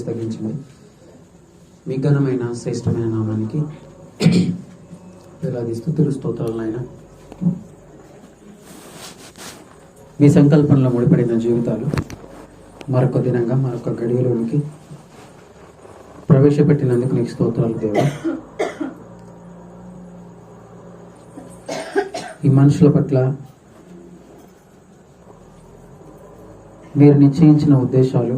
Voice తగ్గించింది. మీ ఘనమైన శ్రేష్టమైన నామానికి వేలాది స్తుతులు స్తోత్రాలు నాయన. మీ సంకల్పంలో ముడిపడిన జీవితాలు మరొక దినంగా మరొక గడియలోనికి ప్రవేశపెట్టినందుకు నీకు స్తోత్రాలు దేవా. ఈ మనుషుల పట్ల మీరు నిశ్చయించిన ఉద్దేశాలు,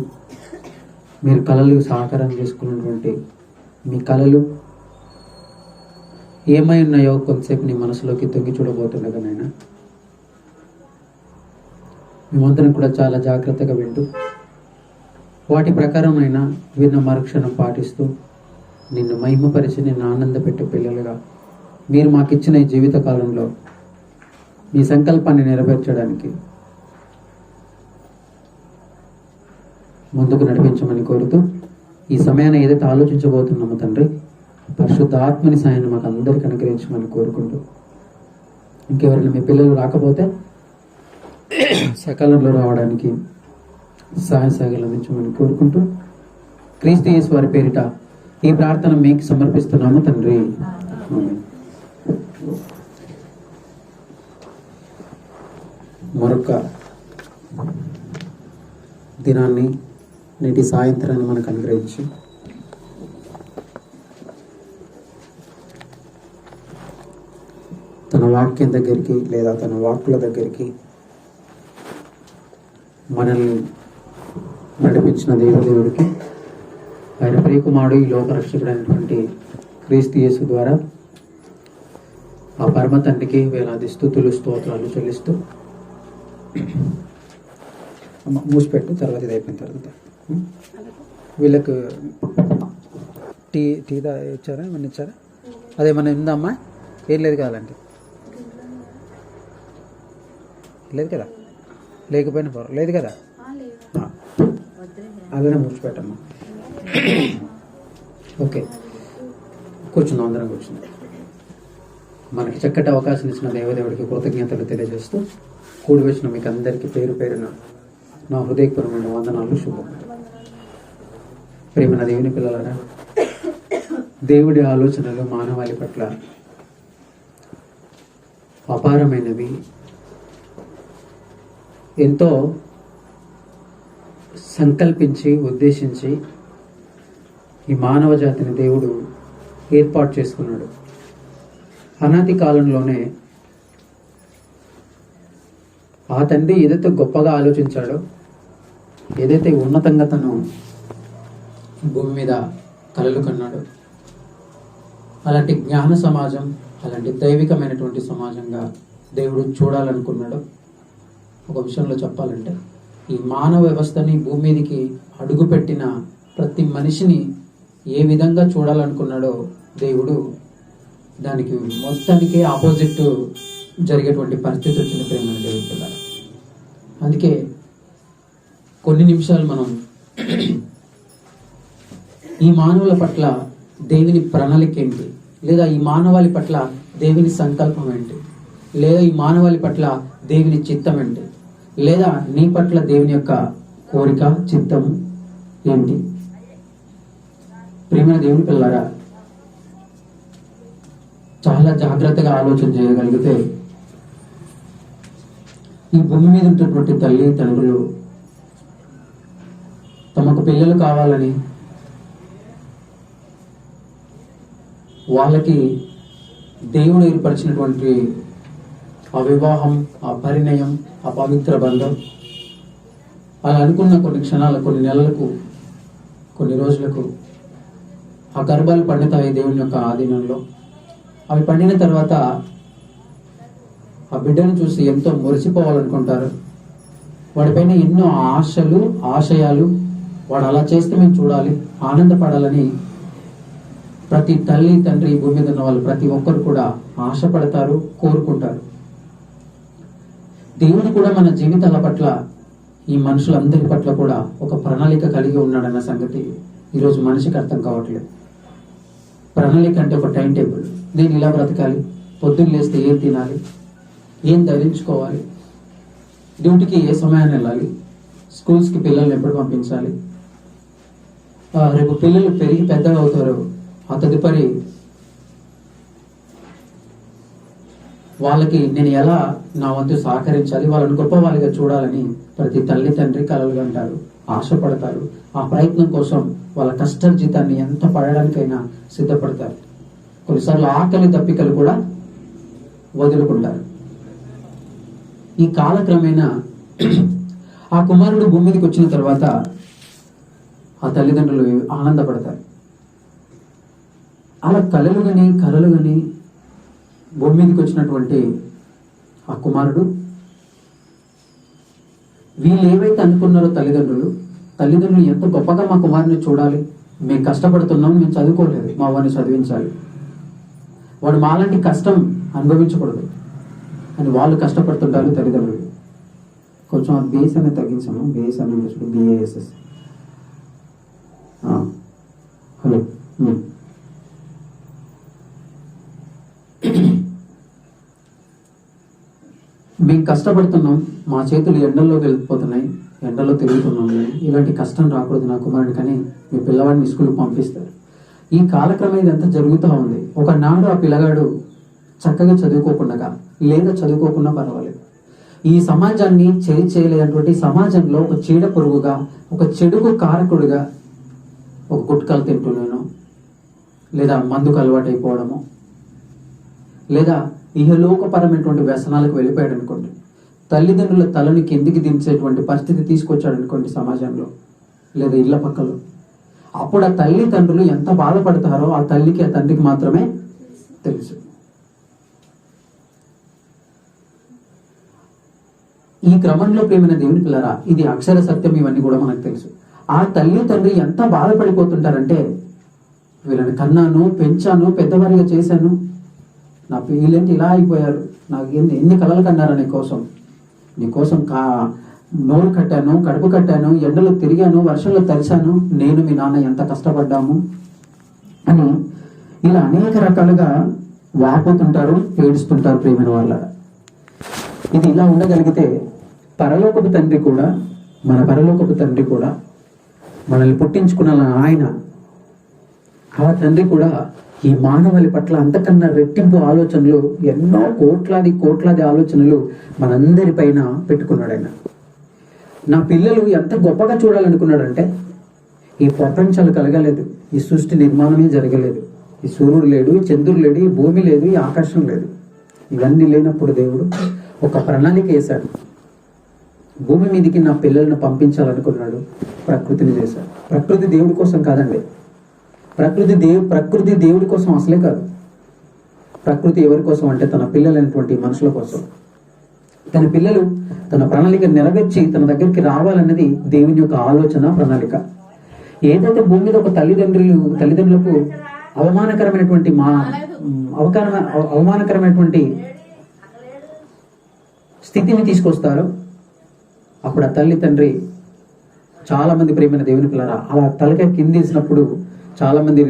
మీరు కళలు సాకారం చేసుకున్నటువంటి మీ కళలు ఏమై ఉన్నాయో కొంతసేపు నీ మనసులోకి తొంగి చూడబోతుండగా నాయన, మేమందరం కూడా చాలా జాగ్రత్తగా వింటూ వాటి ప్రకారమైన విన్న మరుక్షణం పాటిస్తూ నిన్ను మహిమపరిచి నిన్ను ఆనందపెట్టే పిల్లలుగా మీరు మాకిచ్చిన ఈ జీవిత కాలంలో మీ సంకల్పాన్ని నెరవేర్చడానికి ముందుకు నడిపించమని కోరుతూ ఈ సమయాన్ని ఏదైతే ఆలోచించబోతున్నామో తండ్రి, పరిశుద్ధ ఆత్మని సాయాన్ని మాకు అందరికీ అనుగ్రహించమని కోరుకుంటూ, ఇంకెవరైనా మీ పిల్లలు రాకపోతే సకాలంలో రావడానికి సహాయ సహకారాలు అందించమని కోరుకుంటూ, క్రీస్తు యేసు వారి పేరిట ఈ ప్రార్థన మీకు సమర్పిస్తున్నాము తండ్రి. మరొక దినాన్ని, నేటి సాయంత్రాన్ని మనకు అనుగ్రహించి తన వాక్యం దగ్గరికి లేదా తన వాక్కుల దగ్గరికి మనల్ని నడిపించిన దేవుడికి, ఆయన ప్రియకుమారుడు ఈ లోక రక్షకుడైనటువంటి క్రీస్తు యేసు ద్వారా ఆ పరమ తండ్రికి వేలాది స్తుతులు స్తోత్రాలు చెల్లిస్తూ, మూసిపెట్టు తర్వాత ఇది అయిపోయిన తర్వాత వీళ్ళకు టీ ఇచ్చారా, ఏమన్నా ఇచ్చారా? అదేమన్నా ఉందమ్మా? ఏం లేదు కాదండి, లేదు కదా, లేకపోయినా లేదు కదా, అలానే మూసిపెట్టమ్మా. ఓకే, కూర్చుందాం, అందరం కూర్చుందాం. మనకి చక్కటి అవకాశం ఇచ్చిన దేవదేవుడికి కృతజ్ఞతలు తెలియజేస్తూ కూడి వచ్చిన మీకు అందరికీ పేరు పేరున నా హృదయపూర్వమైన వందనాలు, శుభం. ప్రేమన దేవుని పిల్లలారా, దేవుడి ఆలోచనలు మానవాళి పట్ల అపారమైనవి. ఎంతో సంకల్పించి ఉద్దేశించి ఈ మానవ జాతిని దేవుడు ఏర్పాటు చేసుకున్నాడు. అనాది కాలంలోనే ఆ తండ్రి ఏదైతే గొప్పగా ఆలోచించాడో, ఏదైతే ఉన్నతంగా తను భూమి మీద కలలు కన్నాడో, అలాంటి జ్ఞాన సమాజం, అలాంటి దైవికమైనటువంటి సమాజంగా దేవుడు చూడాలనుకున్నాడు. ఒక విషయంలో చెప్పాలంటే, ఈ మానవ వ్యవస్థని భూమి మీదకి అడుగుపెట్టిన ప్రతి మనిషిని ఏ విధంగా చూడాలనుకున్నాడో దేవుడు, దానికి మొత్తానికి ఆపోజిట్ జరిగేటువంటి పరిస్థితి వచ్చింది ప్రేమ దేవుడి పిల్లలు. అందుకే కొన్ని నిమిషాలు మనం ఈ మానవుల పట్ల దేవుని ప్రణాళిక ఏంటి, లేదా ఈ మానవాళి పట్ల దేవుని సంకల్పం ఏంటి, లేదా ఈ మానవాళి పట్ల దేవుని చిత్తం ఏంటి, లేదా నీ పట్ల దేవుని యొక్క కోరిక చిత్తం ఏంటి? ప్రేమ దేవుని పిల్లరా, చాలా జాగ్రత్తగా ఆలోచన చేయగలిగితే ఈ భూమి మీద ఉన్నటువంటి తల్లి తండ్రులు తమకు పిల్లలు కావాలని వాళ్ళకి దేవుడు ఏర్పరిచినటువంటి ఆ వివాహం, ఆ పరిణయం, ఆ పవిత్ర బంధం అలా అనుకున్న కొన్ని క్షణాలకు, కొన్ని నెలలకు, కొన్ని రోజులకు ఆ గర్భాలు పండుతాయి దేవుని యొక్క ఆధీనంలో. అవి పండిన తర్వాత ఆ బిడ్డను చూసి ఎంతో మురిసిపోవాలనుకుంటారు. వాడిపైన ఎన్నో ఆశలు, ఆశయాలు, వాడు అలా చేస్తే మేము చూడాలి, ఆనందపడాలని ప్రతి తల్లి తండ్రి భూమి మీద ఉన్న వాళ్ళు ప్రతి ఒక్కరు కూడా ఆశపడతారు, కోరుకుంటారు. దేవుడు కూడా మన జీవితాల పట్ల, ఈ మనుషులందరి పట్ల కూడా ఒక ప్రణాళిక కలిగి ఉన్నాడన్న సంగతి ఈరోజు మనిషికి అర్థం కావట్లేదు. ప్రణాళిక అంటే ఒక టైం టేబుల్. నేను ఇలా బ్రతకాలి, పొద్దున్న లేస్తే ఏం తినాలి, ఏం ధరించుకోవాలి, డ్యూటీకి ఏ సమయాన్ని వెళ్ళాలి, స్కూల్స్కి పిల్లల్ని ఎప్పుడు పంపించాలి, రేపు పిల్లలు పెరిగి పెద్దగా అవుతారు. ఆ తదుపరి వాళ్ళకి నేను ఎలా నా వంతు సహకరించాలి, వాళ్ళని గొప్ప వాళ్ళగా చూడాలని ప్రతి తల్లి తండ్రి కలలు కంటారు, ఆశపడతారు. ఆ ప్రయత్నం కోసం వాళ్ళ కష్టార్జితాన్ని ఎంత పడడానికైనా సిద్ధపడతారు. కొన్నిసార్లు ఆకలి దప్పికలు కూడా వదులుకుంటారు. ఈ కాలక్రమేణా ఆ కుమారుడు భూమి మీదకి వచ్చిన తర్వాత ఆ తల్లిదండ్రులు ఆనందపడతారు. అలా కలలు గని భూమి మీదకి వచ్చినటువంటి ఆ కుమారుడు వీళ్ళు ఏవైతే అనుకున్నారో తల్లిదండ్రులు ఎంత గొప్పగా మా కుమారుని చూడాలి, మేము కష్టపడుతున్నాం, మేము చదువుకోలేదు, మా వాడిని చదివించాలి, వాడు మాలాంటి కష్టం అనుభవించకూడదు అని వాళ్ళు కష్టపడుతుంటారు తల్లిదండ్రులు. కొంచెం ఆ బేస్ అనేది తగ్గించాము, బేస్ అనేది బిఏఎస్ఎస్. హలో, మేము కష్టపడుతున్నాం, మా చేతులు ఎండల్లో వెళ్ళిపోతున్నాయి, ఎండలో తిరుగుతున్నాం, ఇలాంటి కష్టం రాకూడదు నా కుమారుడికి అని మీ పిల్లవాడిని స్కూల్కి పంపిస్తారు. ఈ కాలక్రమం ఇదంతా జరుగుతూ ఉంది. ఒకనాడు ఆ పిల్లగాడు చక్కగా చదువుకోకుండా లేదా చదువుకోకుండా పర్వాలేదు, ఈ సమాజాన్ని చేయలేనటువంటి సమాజంలో ఒక చీడ పురుగుగా, ఒక చెడుకు కారకుడుగా, ఒక గుట్కాలు తింటున్నాను, లేదా మందుకు అలవాటు అయిపోవడము, లేదా ఇహలోకపరమైనటువంటి వ్యసనాలకు వెళ్ళిపోయాడు అనుకోండి, తల్లిదండ్రుల తలని కిందికి దించేటువంటి పరిస్థితి తీసుకొచ్చాడు అనుకోండి సమాజంలో లేదా ఇళ్ల పక్కలో. అప్పుడు ఆ తల్లిదండ్రులు ఎంత బాధపడతారో ఆ తల్లికి ఆ తండ్రికి మాత్రమే తెలుసు. ఈ క్రమంలో ప్రేమైన దేవుని పిల్లరా, ఇది అక్షర సత్యం, ఇవన్నీ కూడా మనకు తెలుసు. ఆ తల్లి తండ్రి ఎంత బాధపడిపోతుంటారంటే, వీళ్ళని కన్నాను, పెంచాను, పెద్దవారిగా చేశాను, నా వీళ్ళేంటి ఇలా అయిపోయారు, నాకు ఎన్ని కలలు కన్నారా నీకోసం నోరు కట్టాను, కడుపు కట్టాను, ఎండలో తిరిగాను, వర్షంలో తరిచాను, నేను మీ నాన్న ఎంత కష్టపడ్డాము అని ఇలా అనేక రకాలుగా వాపోతుంటారు, ఏడుస్తుంటారు ప్రేమైన వాళ్ళ. ఇది ఇలా ఉండగలిగితే పరలోకపు తండ్రి కూడా, మన పరలోకపు తండ్రి కూడా, మనల్ని పుట్టించుకున్న ఆయన, ఆ తండ్రి కూడా ఈ మానవాళి పట్ల అంతకన్నా రెట్టింపు ఆలోచనలు, ఎన్నో కోట్లాది ఆలోచనలు మనందరిపైన పెట్టుకున్నాడు ఆయన. నా పిల్లలు ఎంత గొప్పగా చూడాలనుకున్నాడంటే, ఈ ప్రపంచాలు కలగలేదు, ఈ సృష్టి నిర్మాణమే జరగలేదు, ఈ సూర్యుడు లేడు, ఈ చంద్రుడు లేడు, ఈ భూమి లేదు, ఈ ఆకాశం లేదు, ఇవన్నీ లేనప్పుడు దేవుడు ఒక ప్రణాళిక వేశాడు. భూమి మీదకి నా పిల్లలను పంపించాలనుకున్నాడు, ప్రకృతిని చేశాడు. ప్రకృతి దేవుడి కోసం కాదండి, ప్రకృతి దేవుడి కోసం అసలే కాదు. ప్రకృతి ఎవరి కోసం అంటే తన పిల్లలైనటువంటి మనుషుల కోసం. తన పిల్లలు తన ప్రణాళిక నెరవేర్చి తన దగ్గరికి రావాలన్నది దేవుని యొక్క ఆలోచన, ప్రణాళిక. ఏదైతే భూమి మీద ఒక తల్లిదండ్రులకు అవమానకరమైనటువంటి స్థితిని తీసుకొస్తారో, అప్పుడు ఆ తల్లి తండ్రి, చాలా మంది ప్రేమైన దేవుని పిల్లరా, అలా తలకాయ కిందేసినప్పుడు చాలా మంది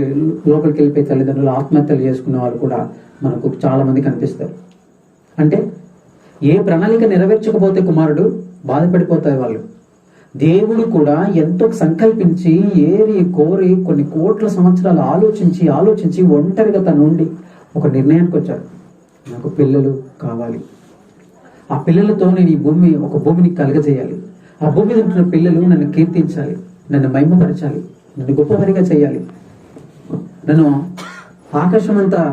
లోపలికి వెళ్ళిపోయి తల్లిదండ్రులు ఆత్మహత్యలు చేసుకున్న వాళ్ళు కూడా మనకు చాలా మంది కనిపిస్తారు. అంటే ఏ ప్రణాళిక నెరవేర్చకపోతే కుమారుడు బాధపడిపోతారు వాళ్ళు. దేవుడు కూడా ఎంతో సంకల్పించి కోరి కొన్ని కోట్ల సంవత్సరాలు ఆలోచించి ఒంటరిగా తను ఉండి ఒక నిర్ణయానికి వచ్చాడు, నాకు పిల్లలు కావాలి, ఆ పిల్లలతో నేను ఒక భూమిని కలగజేయాలి, ఆ భూమి మీద ఉంటున్న పిల్లలు నన్ను కీర్తించాలి, నన్ను మహిమపరచాలి, నన్ను గొప్పవారిగా చేయాలి, నన్ను ఆకాశం అంతా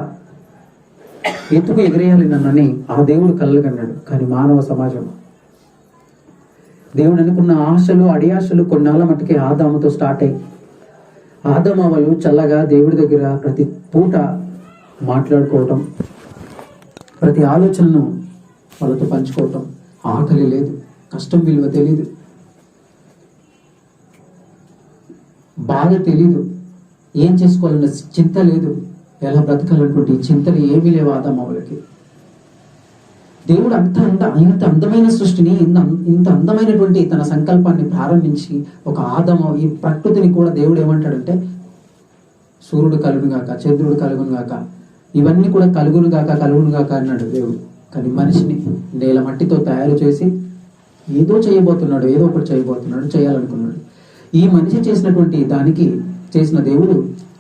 ఎత్తుకు ఎగిరేయాలి నన్నని ఆ దేవుడు కలలు కన్నాడు. కానీ మానవ సమాజం, దేవుడు అనుకున్న ఆశలు అడియాశలు కొన్నాళ్ళ మట్టుకే ఆదాముతో స్టార్ట్ అయ్యి, ఆదాము వాళ్ళు చల్లగా దేవుడి దగ్గర ప్రతి పూట మాట్లాడుకోవటం, ప్రతి ఆలోచనను వాళ్ళతో పంచుకోవటం, ఆకలి లేదు, కష్టం విలువ తెలీదు, బాధ తెలీదు, ఏం చేసుకోవాలన్న చింత లేదు, ఎలా బ్రతకాలన్నటువంటి చింతలు ఏమీ లేవు ఆదాము వాళ్ళకి. దేవుడు ఇంత అందమైన సృష్టిని, ఇంత అందమైనటువంటి తన సంకల్పాన్ని ప్రారంభించి ఒక ఆదాము, ఈ ప్రకృతిని కూడా దేవుడు ఏమంటాడంటే, సూర్యుడు కలుగును గాక, చంద్రుడు కలుగును గాక, ఇవన్నీ కూడా కలుగును గాక అన్నాడు దేవుడు. కానీ మనిషిని నేల మట్టితో తయారు చేసి ఏదో ఒకటి చేయబోతున్నాడు, చేయాలనుకున్నాడు. ఈ మనిషి చేసినటువంటి దానికి చేసిన దేవుడు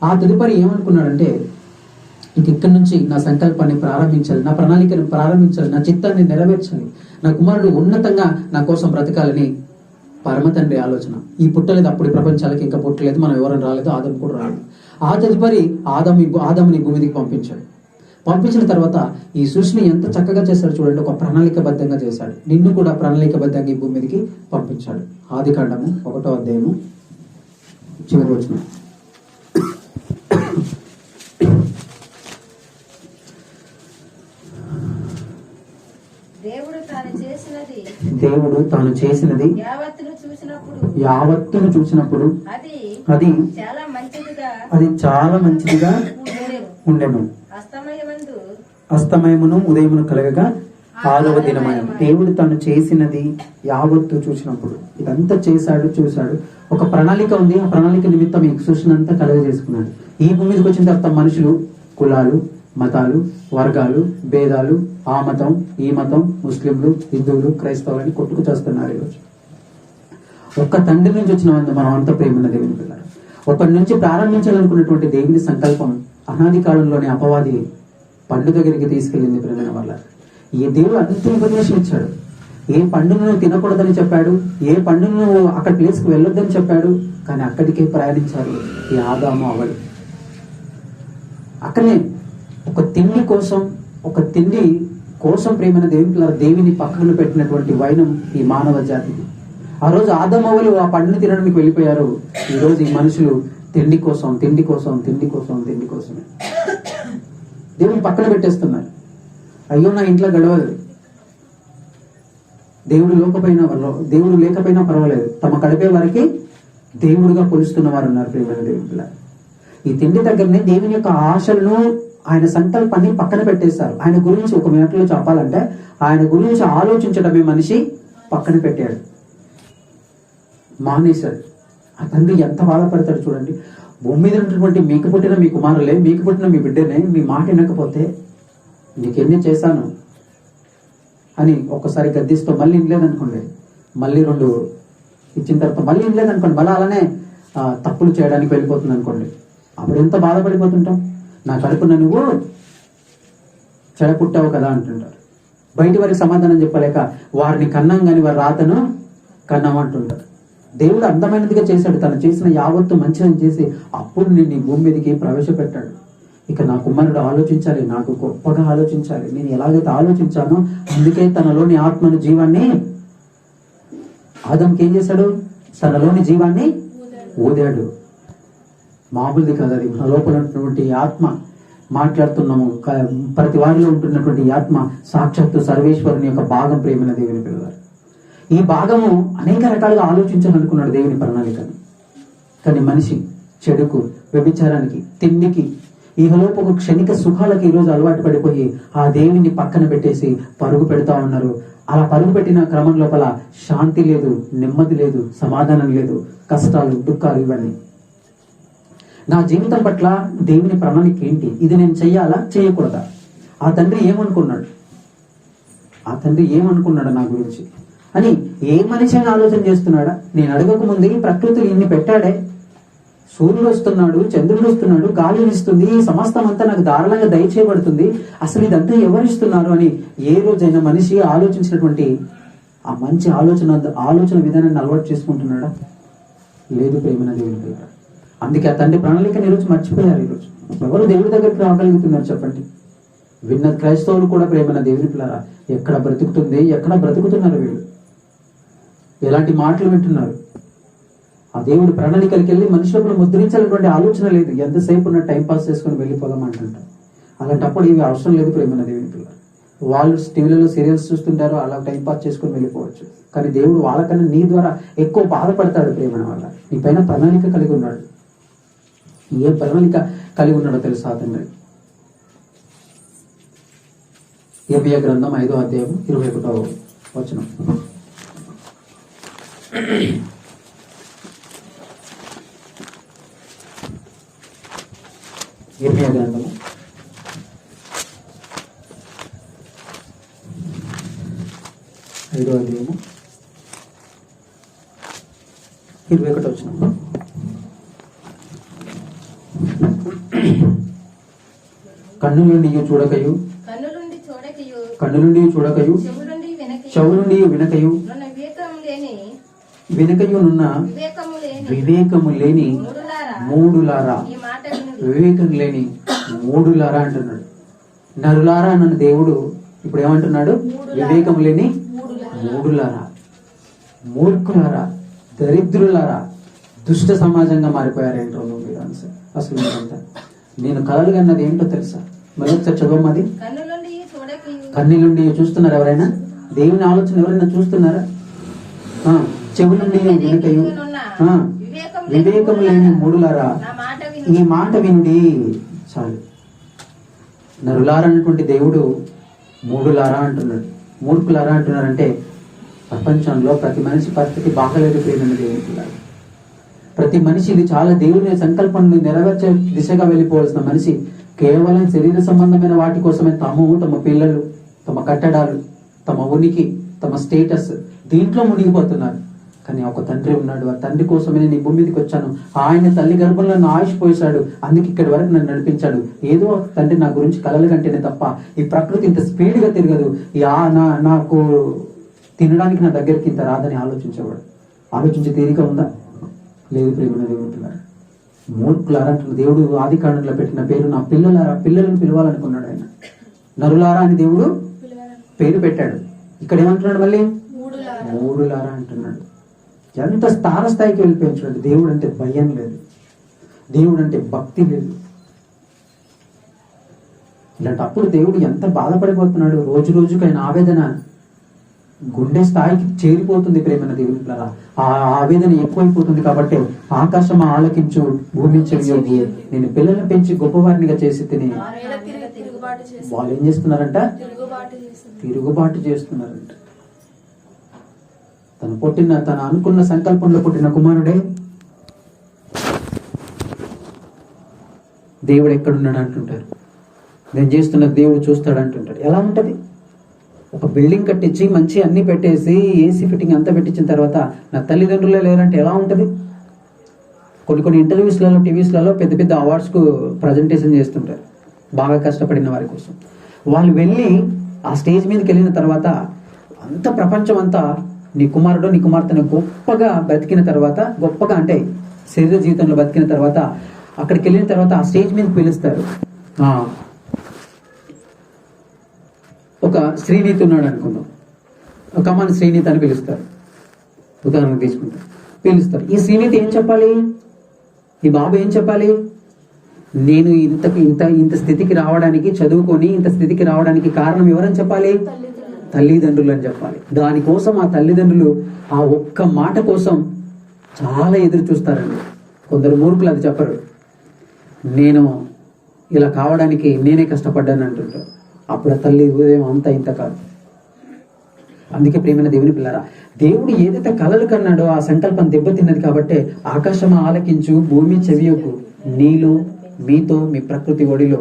ఆ తదుపరి ఏమనుకున్నాడంటే, ఇక్కడి నుంచి నా సంకల్పాన్ని ప్రారంభించాలి, నా ప్రణాళికను ప్రారంభించాలి, నా చిత్తాన్ని నెరవేర్చాలి, నా కుమారుడు ఉన్నతంగా నా కోసం బ్రతకాలని పరమ తండ్రి ఆలోచన. ఈ పుట్టలేదు, అప్పుడు ప్రపంచాలకి ఇంకా పుట్టలేదు, మనం ఎవరైనా రాలేదు, ఆదం కూడా రాలేదు. ఆ తదుపరి ఆదముని భూమికి పంపించాడు. పంపించిన తర్వాత ఈ సృష్టిని ఎంత చక్కగా చేశాడు చూడండి. ఒక ప్రణాళికబద్ధంగా చేశాడు. నిన్ను కూడా ప్రణాళికబద్ధంగా ఈ భూమి మీదకి పంపించాడు. ఆదికాండము 1వ అధ్యాయము చివరి వచనం. దేవుడు తాను చేసినది యావత్తును చూసినప్పుడు అది చాలా మంచిదిగా ఉండెను. అస్తమయమును ఉదయమును కలగగా 6వ దినమైన. దేవుడు తాను చేసినది యావత్తు చూసినప్పుడు, ఇదంతా చూశాడు. ఒక ప్రణాళిక ఉంది. ఆ ప్రణాళిక నిమిత్తం ఈ సృష్టిని అంతా కలగజేసుకున్నాడు. ఈ భూమి మీదకి వచ్చిన తర్వాత మనుషులు కులాలు, మతాలు, వర్గాలు, భేదాలు, ఆ మతం, ఈ మతం, ముస్లింలు, హిందువులు, క్రైస్తవులని కొట్టుకు చేస్తున్నారు. ఈరోజు ఒక్క తండ్రి నుంచి వచ్చిన మనం అంత ప్రేమ దేవుని పిల్లలు. ఒకటి నుంచి ప్రారంభించాలనుకున్నటువంటి దేవుని సంకల్పం అనాది కాలంలోనే అపవాది పండు దగ్గరికి తీసుకెళ్ళింది. ప్రేమైన వల్ల ఈ దేవుడు అంత ఇన్ఫర్మేషన్ ఇచ్చాడు. ఏ పండును నువ్వు తినకూడదని చెప్పాడు, ఏ పండును నువ్వు అక్కడ ప్లేస్కి వెళ్ళొద్దని చెప్పాడు. కానీ అక్కడికే ప్రయాణించారు ఈ ఆదాము అవడు. అక్కడనే ఒక తిండి కోసం ప్రేమైన దేవుని పక్కన పెట్టినటువంటి వైనం ఈ మానవ జాతికి. ఆ రోజు ఆదాము అవ్వలు ఆ పండుని తినడానికి వెళ్ళిపోయారు. ఈ రోజు ఈ మనుషులు తిండి కోసమే దేవుని పక్కన పెట్టేస్తున్నారు. అయ్యో నా ఇంట్లో గడవదు, దేవుడు లేకపోయినా పర్వాలేదు, తమ గడిపే వారికి దేవుడుగా కొలుస్తున్న వారు ఉన్నారు. ప్రేమైన దేవుని పిల్ల, ఈ తిండి దగ్గరనే దేవుని యొక్క ఆశలను, ఆయన సంకల్పాన్ని పక్కన పెట్టేశారు. ఆయన గురించి ఒక మాటలో చెప్పాలంటే, ఆయన గురించి ఆలోచించడమే మనిషి పక్కన పెట్టాడు, మానేశాడు. ఆ తండ్రి ఎంత బాధపడతాడు చూడండి. భూమి మీద ఉన్నటువంటి మీకు పుట్టిన మీ కుమారులే, మీకు పుట్టిన మీ బిడ్డనే మీ మాట వినకపోతే నీకెన్ని చేశాను అని ఒక్కసారి గద్దిస్తూ మళ్ళీ ఇనలేదనుకోండి, మళ్ళీ 2 ఇచ్చిన తర్వాత మళ్ళీ ఇనలేదనుకోండి, మళ్ళీ అలానే తప్పులు చేయడానికి వెళ్ళిపోతుంది అనుకోండి. అప్పుడు ఎంత బాధపడిపోతుంటాం. నా కడుపున నువ్వు చెడ పుట్టావు కదా అంటుంటారు. బయటి వారికి సమాధానం చెప్పలేక వారిని కన్నాం కానీ వారి రాతను కన్నామంటుంటారు. దేవుడు అందమైనదిగా చేశాడు. తను చేసిన యావత్తు మంచిదని చేసి అప్పుడు నేను ఈ భూమి మీదకి ప్రవేశపెట్టాడు. ఇక నా కుమారుడు ఆలోచించాలి, నాకు గొప్పగా ఆలోచించాలి. నేను ఎలాగైతే ఆలోచించానో అందుకే తనలోని ఆత్మను, జీవాన్ని ఆదంకి ఏం చేశాడు? తనలోని జీవాన్ని ఊదాడు. మామూలుది కాదు అది. మన లోపల ఉన్నటువంటి ఆత్మ, మాట్లాడుతున్నాము ప్రతి వారిలో ఉంటున్నటువంటి ఆత్మ సాక్షాత్తు సర్వేశ్వరుని యొక్క భాగం. ప్రేమైన దేవుని పిల్లలు, ఈ భాగము అనేక రకాలుగా ఆలోచించాలనుకున్నాడు దేవుని ప్రణాళికను. కానీ మనిషి చెడుకు, వ్యభిచారానికి, తిండికి, ఈహలోపు క్షణిక సుఖాలకు ఈరోజు అలవాటు పడిపోయి ఆ దేవుని పక్కన పెట్టేసి పరుగు పెడతా ఉన్నారు. అలా పరుగు పెట్టిన క్రమం లోపల శాంతి లేదు, నెమ్మది లేదు, సమాధానం లేదు, కష్టాలు, దుఃఖాలు, ఇవన్నీ. నా జీవితం పట్ల దేవుని ప్రణాళిక ఏంటి? ఇది నేను చెయ్యాలా, చేయకూడదా? ఆ తండ్రి ఏమనుకున్నాడు నా గురించి అని ఏ మనిషి ఆలోచన చేస్తున్నాడా? నేను అడగక ముందు ఈ ప్రకృతిని ఇన్ని పెట్టాడే, సూర్యుడు వస్తున్నాడు, చంద్రుడు వస్తున్నాడు, గాలి ఇస్తుంది, సమస్తం అంతా నాకు ధారాళంగా దయచేయబడుతుంది, అసలు ఇదంతా ఎవరిస్తున్నారు అని ఏ రోజైనా మనిషి ఆలోచించినటువంటి ఆ మంచి ఆలోచన విధానాన్ని అలవాటు చేసుకుంటున్నాడా? లేదు ప్రేమైన దేవుని దగ్గర. అందుకే ఆ తండ్రి ప్రణాళికని ఈరోజు మర్చిపోయారు. ఈరోజు ఎవరు దేవుడి దగ్గరికి రాగలుగుతున్నారు చెప్పండి? విన్న క్రైస్తవులు కూడా ప్రేమైన దేవుని పిల్లరా, ఎక్కడ బ్రతుకుతున్నారు వీళ్ళు? ఎలాంటి మాటలు వింటున్నారు? ఆ దేవుడి ప్రణాళికలకి వెళ్ళి మనుషులకు ముద్రించాలన్నటువంటి ఆలోచన లేదు. ఎంతసేపు ఉన్న టైం పాస్ చేసుకుని వెళ్ళిపోదాం అంటుంటారు. అలాంటప్పుడు ఇవి అవసరం లేదు ప్రేమైన దేవుని పిల్లలు. వాళ్ళు టీవీలలో సీరియల్స్ చూస్తుంటారు, అలా టైం పాస్ చేసుకుని వెళ్ళిపోవచ్చు. కానీ దేవుడు వాళ్ళకన్నా నీ ద్వారా ఎక్కువ బాధపడతాడు. ప్రేమైన వాళ్ళ నీ పైన ప్రణాళిక కలిగి ఉన్నాడు. ఏ ప్రణాళిక కలిగి ఉన్నాడో తెలుసా తండ్రి? యెర్మయా గ్రంథం 5వ అధ్యాయం 21వ వచనం. యెర్మయా గ్రంథము 5వ అధ్యాయము 21వ వచనం. కన్ను నుండి చూడకయు, కన్ను నుండి చూడకయు, చెవు నుండి వినకయు, వినకయునున్న వివేకము లేని మూడులారా, వివేకం లేని మూడులారా అంటున్నాడు. నరులారా అన్న దేవుడు ఇప్పుడు ఏమంటున్నాడు? వివేకం లేని మూడులారా, మూర్ఖులారా, దరిద్రులారా, దుష్ట సమాజంగా మారిపోయారేంటో మీరు అసలు మీరంతా. నేను కలలు కన్నది ఏంటో తెలుసా? మరి ఒకసారి చదవమది. కన్ను నుండి చూస్తున్నారు ఎవరైనా? దేవుని ఆలోచన ఎవరైనా చూస్తున్నారా? చెవు నుండి వినకయు, వివేకం లేని మూడులారా, ఈ మాట విండి. చాలు. నరులారా అన్నటువంటి దేవుడు మూడులారా అంటున్నాడు, మూర్ఖులారా అంటున్నారంటే ప్రపంచంలో ప్రతి మనిషి పరిస్థితి బాగలేదు ప్రియమైన దేవుని పిల్లలు. ప్రతి మనిషి ఇది చాలా దేవుని సంకల్పాన్ని నెరవేర్చే దిశగా వెళ్ళిపోవాల్సిన మనిషి కేవలం శరీర సంబంధమైన వాటి కోసమే తమ పిల్లలు, తమ కట్టడాలు, తమ ఉనికి, తమ స్టేటస్ దీంట్లో మునిగిపోతున్నారు. కానీ ఒక తండ్రి ఉన్నాడు. ఆ తండ్రి కోసమే నేను ఈ భూమి మీదకి వచ్చాను. ఆయన తల్లి గర్భంలో నన్ను ఆయుష్ పోసాడు, అందుకే ఇక్కడి వరకు నన్ను నడిపించాడు. ఏదో తండ్రి నా గురించి కలలు కంటేనే తప్ప ఈ ప్రకృతి ఇంత స్పీడ్గా తిరగదు, నాకు తినడానికి నా దగ్గరికి ఇంత రాదని ఆలోచించేవాడు. ఆలోచించే తీరిక ఉందా? లేదు ప్రియమైన దేవుడు. మూర్ఖులారా అంటున్న దేవుడు ఆది కాండంలో పెట్టిన పేరు నా పిల్లలారా, పిల్లలను పిలవాలనుకున్నాడు ఆయన. నరులారా అని దేవుడు పేరు పెట్టాడు. ఇక్కడ ఏమంటున్నాడు? మళ్ళీ మూడులారా అంటున్నాడు. ఎంత స్థాయికి వెళ్ళిపోయించాడు. దేవుడు అంటే భయం లేదు, దేవుడు అంటే భక్తి లేదు. ఇలాంటప్పుడు దేవుడు ఎంత బాధపడిపోతున్నాడు. రోజు రోజుకి ఆయన ఆవేదన గుండె స్థాయికి చేరిపోతుంది ప్రేమైన దేవుని ద్వారా. ఆ ఆవేదన ఎక్కువైపోతుంది. కాబట్టి ఆకాశం ఆలకించు, భూమి చెవియొగ్గు, నేను పిల్లల్ని పెంచి గొప్పవారినిగా చేసి తిని. వాళ్ళు ఏం చేస్తున్నారంట? తిరుగుబాటు చేస్తున్నారంట. తను అనుకున్న సంకల్పంలో పుట్టిన కుమారుడే దేవుడు ఎక్కడున్నాడు అంటుంటారు. నేను చేస్తున్న దేవుడు చూస్తాడు అంటుంటాడు. ఎలా ఉంటది? ఒక బిల్డింగ్ కట్టించి మంచి అన్ని పెట్టేసి ఏసీ ఫిట్టింగ్ అంతా పెట్టించిన తర్వాత నా తల్లిదండ్రులే లేరంటే ఎలా ఉంటది? కొన్ని ఇంటర్వ్యూస్లలో, టీవీస్లలో పెద్ద పెద్ద అవార్డ్స్కు ప్రజెంటేషన్ చేస్తుంటారు బాగా కష్టపడిన వారి కోసం. వాళ్ళు వెళ్ళి ఆ స్టేజ్ మీదకి వెళ్ళిన తర్వాత అంత ప్రపంచం అంతా నీ కుమారుడు నీ కుమార్తెను గొప్పగా బ్రతికిన తర్వాత, గొప్పగా అంటే శరీర జీవితంలో బతికిన తర్వాత అక్కడికి వెళ్ళిన తర్వాత ఆ స్టేజ్ మీదకి పిలుస్తారు. ఒక శ్రీనీతి ఉన్నాడు అనుకుందాం, కమాన్ శ్రీనీతి అని పిలుస్తారు, ఉదాహరణ తీసుకుంటారు, పిలుస్తారు. ఈ శ్రీనీతి ఏం చెప్పాలి? ఈ బాబు ఏం చెప్పాలి? నేను ఇంత స్థితికి రావడానికి, చదువుకొని ఇంత స్థితికి రావడానికి కారణం ఎవరని చెప్పాలి? తల్లిదండ్రులు అని చెప్పాలి. దానికోసం ఆ తల్లిదండ్రులు ఆ ఒక్క మాట కోసం చాలా ఎదురు చూస్తారండి. కొందరు మూర్ఖులు అది చెప్పరు. నేను ఇలా కావడానికి నేనే కష్టపడ్డాను అంటుంటారు. అప్పుడు ఆ తల్లి ఉదయం అంతా ఇంత కాదు. అందుకే ప్రియమైన దేవుని పిల్లరా, దేవుడు ఏదైతే కలలు కన్నాడో ఆ సంకల్పం దెబ్బతిన్నది. కాబట్టి ఆకాశం ఆలకించు, భూమి చెవియొగ్గు, నీలో మీతో మీ ప్రకృతి ఒడిలో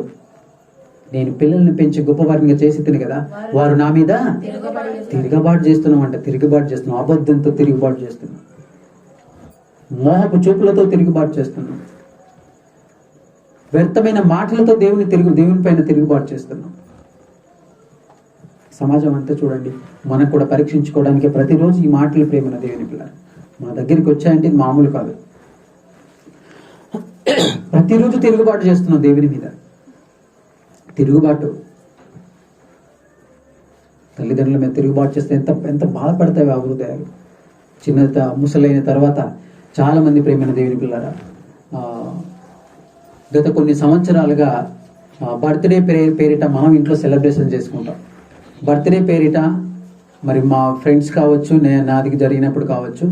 నేను పిల్లల్ని పెంచి గొప్పవారిగా చేసి తిని కదా, వారు నా మీద తిరుగుబాటు చేస్తున్నాం. అబద్ధంతో తిరుగుబాటు చేస్తున్నాం, మోహపు చూపులతో తిరుగుబాటు చేస్తున్నాం, వ్యర్థమైన మాటలతో దేవుని పైన తిరుగుబాటు చేస్తున్నాం. సమాజం అంతా చూడండి, మనకు కూడా పరీక్షించుకోవడానికి ప్రతిరోజు ఈ మాటలు ప్రేమన దేవుని పిల్లలు మన దగ్గరికి వచ్చాయంటే ఇది మామూలు కాదు. ప్రతిరోజు తిరుగుబాటు చేస్తున్నాం దేవుని మీద. తిరుగుబాటు తల్లిదండ్రుల మీద తిరుగుబాటు చేస్తే ఎంత బాధపడతాయి ఆ హృదయాలు. ముసలైన తర్వాత చాలా మంది ప్రేమైన దేవుని పిల్లరా గత కొన్ని సంవత్సరాలుగా బర్త్డే పేరిట మనం ఇంట్లో సెలబ్రేషన్ చేసుకుంటాం. బర్త్డే పేరిట మరి మా ఫ్రెండ్స్ కావచ్చు, నాదికి జరిగినప్పుడు కావచ్చు,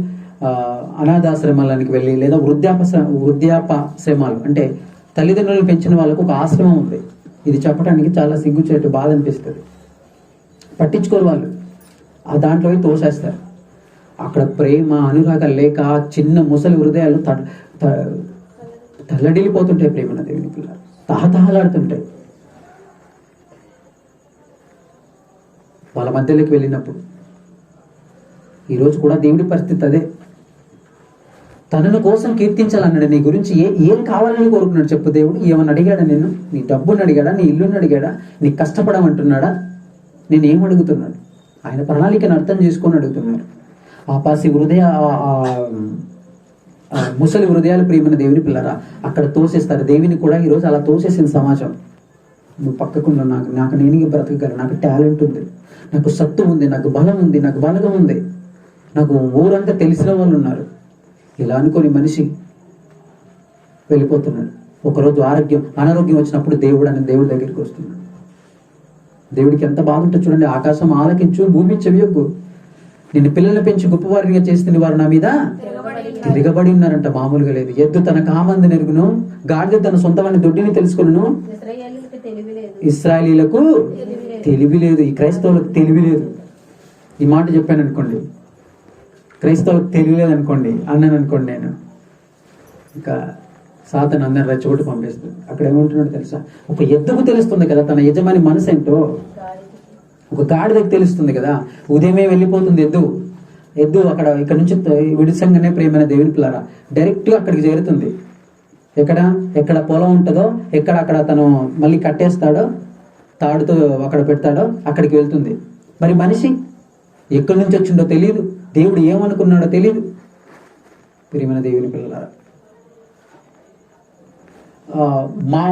అనాథాశ్రమాలకు వెళ్ళి లేదా వృద్ధాపాశ్రమాలు అంటే తల్లిదండ్రులను పెంచిన వాళ్ళకు ఒక ఆశ్రమం ఉంది. ఇది చెప్పడానికి చాలా సిగ్గుచేటు, బాధ అనిపిస్తుంది. పట్టించుకోరు వాళ్ళు, ఆ దాంట్లో తోసేస్తారు. అక్కడ ప్రేమ అనురాగాలు లేక చిన్న ముసలి హృదయాలు తల్లడిల్లిపోతుంటాయి ప్రేమన దేవుని పిల్లలు, తహతహలాడుతుంటాయి. వాళ్ళ మధ్యలోకి వెళ్ళినప్పుడు ఈరోజు కూడా దేవుడి పరిస్థితి అదే. తనను కోసం కీర్తించాలన్నాడు. నీ గురించి ఏం కావాలని కోరుకున్నాడు చెప్పు దేవుడు? ఏమని అడిగాడా నిన్ను? నీ డబ్బుని అడిగాడా? నీ ఇల్లుని అడిగాడా? నీ కష్టపడమంటున్నాడా? నేనేం అడుగుతున్నాడు? ఆయన ప్రణాళికను అర్థం చేసుకొని అడుగుతున్నాడు. ఆపాసి హృదయ ముసలి హృదయాలు ప్రియమైన దేవుని పిల్లరా అక్కడ తోసేస్తారు. దేవుని కూడా ఈరోజు అలా తోసేసింది సమాజం. నువ్వు పక్కకుండా నాకు నేను బ్రతకగలను, నాకు టాలెంట్ ఉంది, నాకు సత్తు ఉంది, నాకు బలం ఉంది, నాకు బలగం ఉంది, నాకు ఊరంతా తెలిసిన వాళ్ళు ఉన్నారు, ఇలా అనుకొని మనిషి వెళ్ళిపోతున్నాడు. ఒకరోజు అనారోగ్యం వచ్చినప్పుడు దేవుడి దగ్గరికి వస్తున్నాడు. దేవుడికి ఎంత బాగుంటుంది చూడండి. ఆకాశం ఆలకించు, భూమి చెవియొగ్గు, నిన్ను పిల్లల్ని పెంచి గొప్పవారిగా చేస్తున్న వారు నా మీద తిరగబడి ఉన్నారంట. మామూలుగా లేదు. ఎద్దు తన కామంది నెరుగును, గాడిద తన సొంతమైన దొడ్డిని తెలుసుకును. ఇశ్రాయేలీలకు తెలివి లేదు. ఈ క్రైస్తవులకు తెలివి లేదు. ఈ మాట చెప్పాను అనుకోండి, క్రైస్తవులకు తెలియలేదు అనుకోండి, అన్నాను అనుకోండి, నేను ఇంకా సాతాను అందరిని రెచ్చగొట్టి పంపిస్తుంది. అక్కడ ఏమంటున్నాడు తెలుసా? ఒక ఎద్దుకు తెలుస్తుంది కదా తన యజమాని మనసు ఏంటో, ఒక గాడిదకు తెలుస్తుంది కదా. ఉదయమే వెళ్ళిపోతుంది ఎద్దు ఇక్కడ నుంచి విడిసంగానే ప్రేమైన దేవుని పిల్లరా డైరెక్ట్ గా అక్కడికి చేరుతుంది. ఎక్కడ పొలం ఉంటుందో, అక్కడ తను మళ్ళీ కట్టేస్తాడో, తాడుతో అక్కడ పెడతాడో అక్కడికి వెళ్తుంది. మరి మనిషి ఎక్కడి నుంచి వచ్చిండో తెలియదు, దేవుడు ఏమనుకున్నాడో తెలియదు. ప్రియమైన దేవుని పిల్లలారా, మా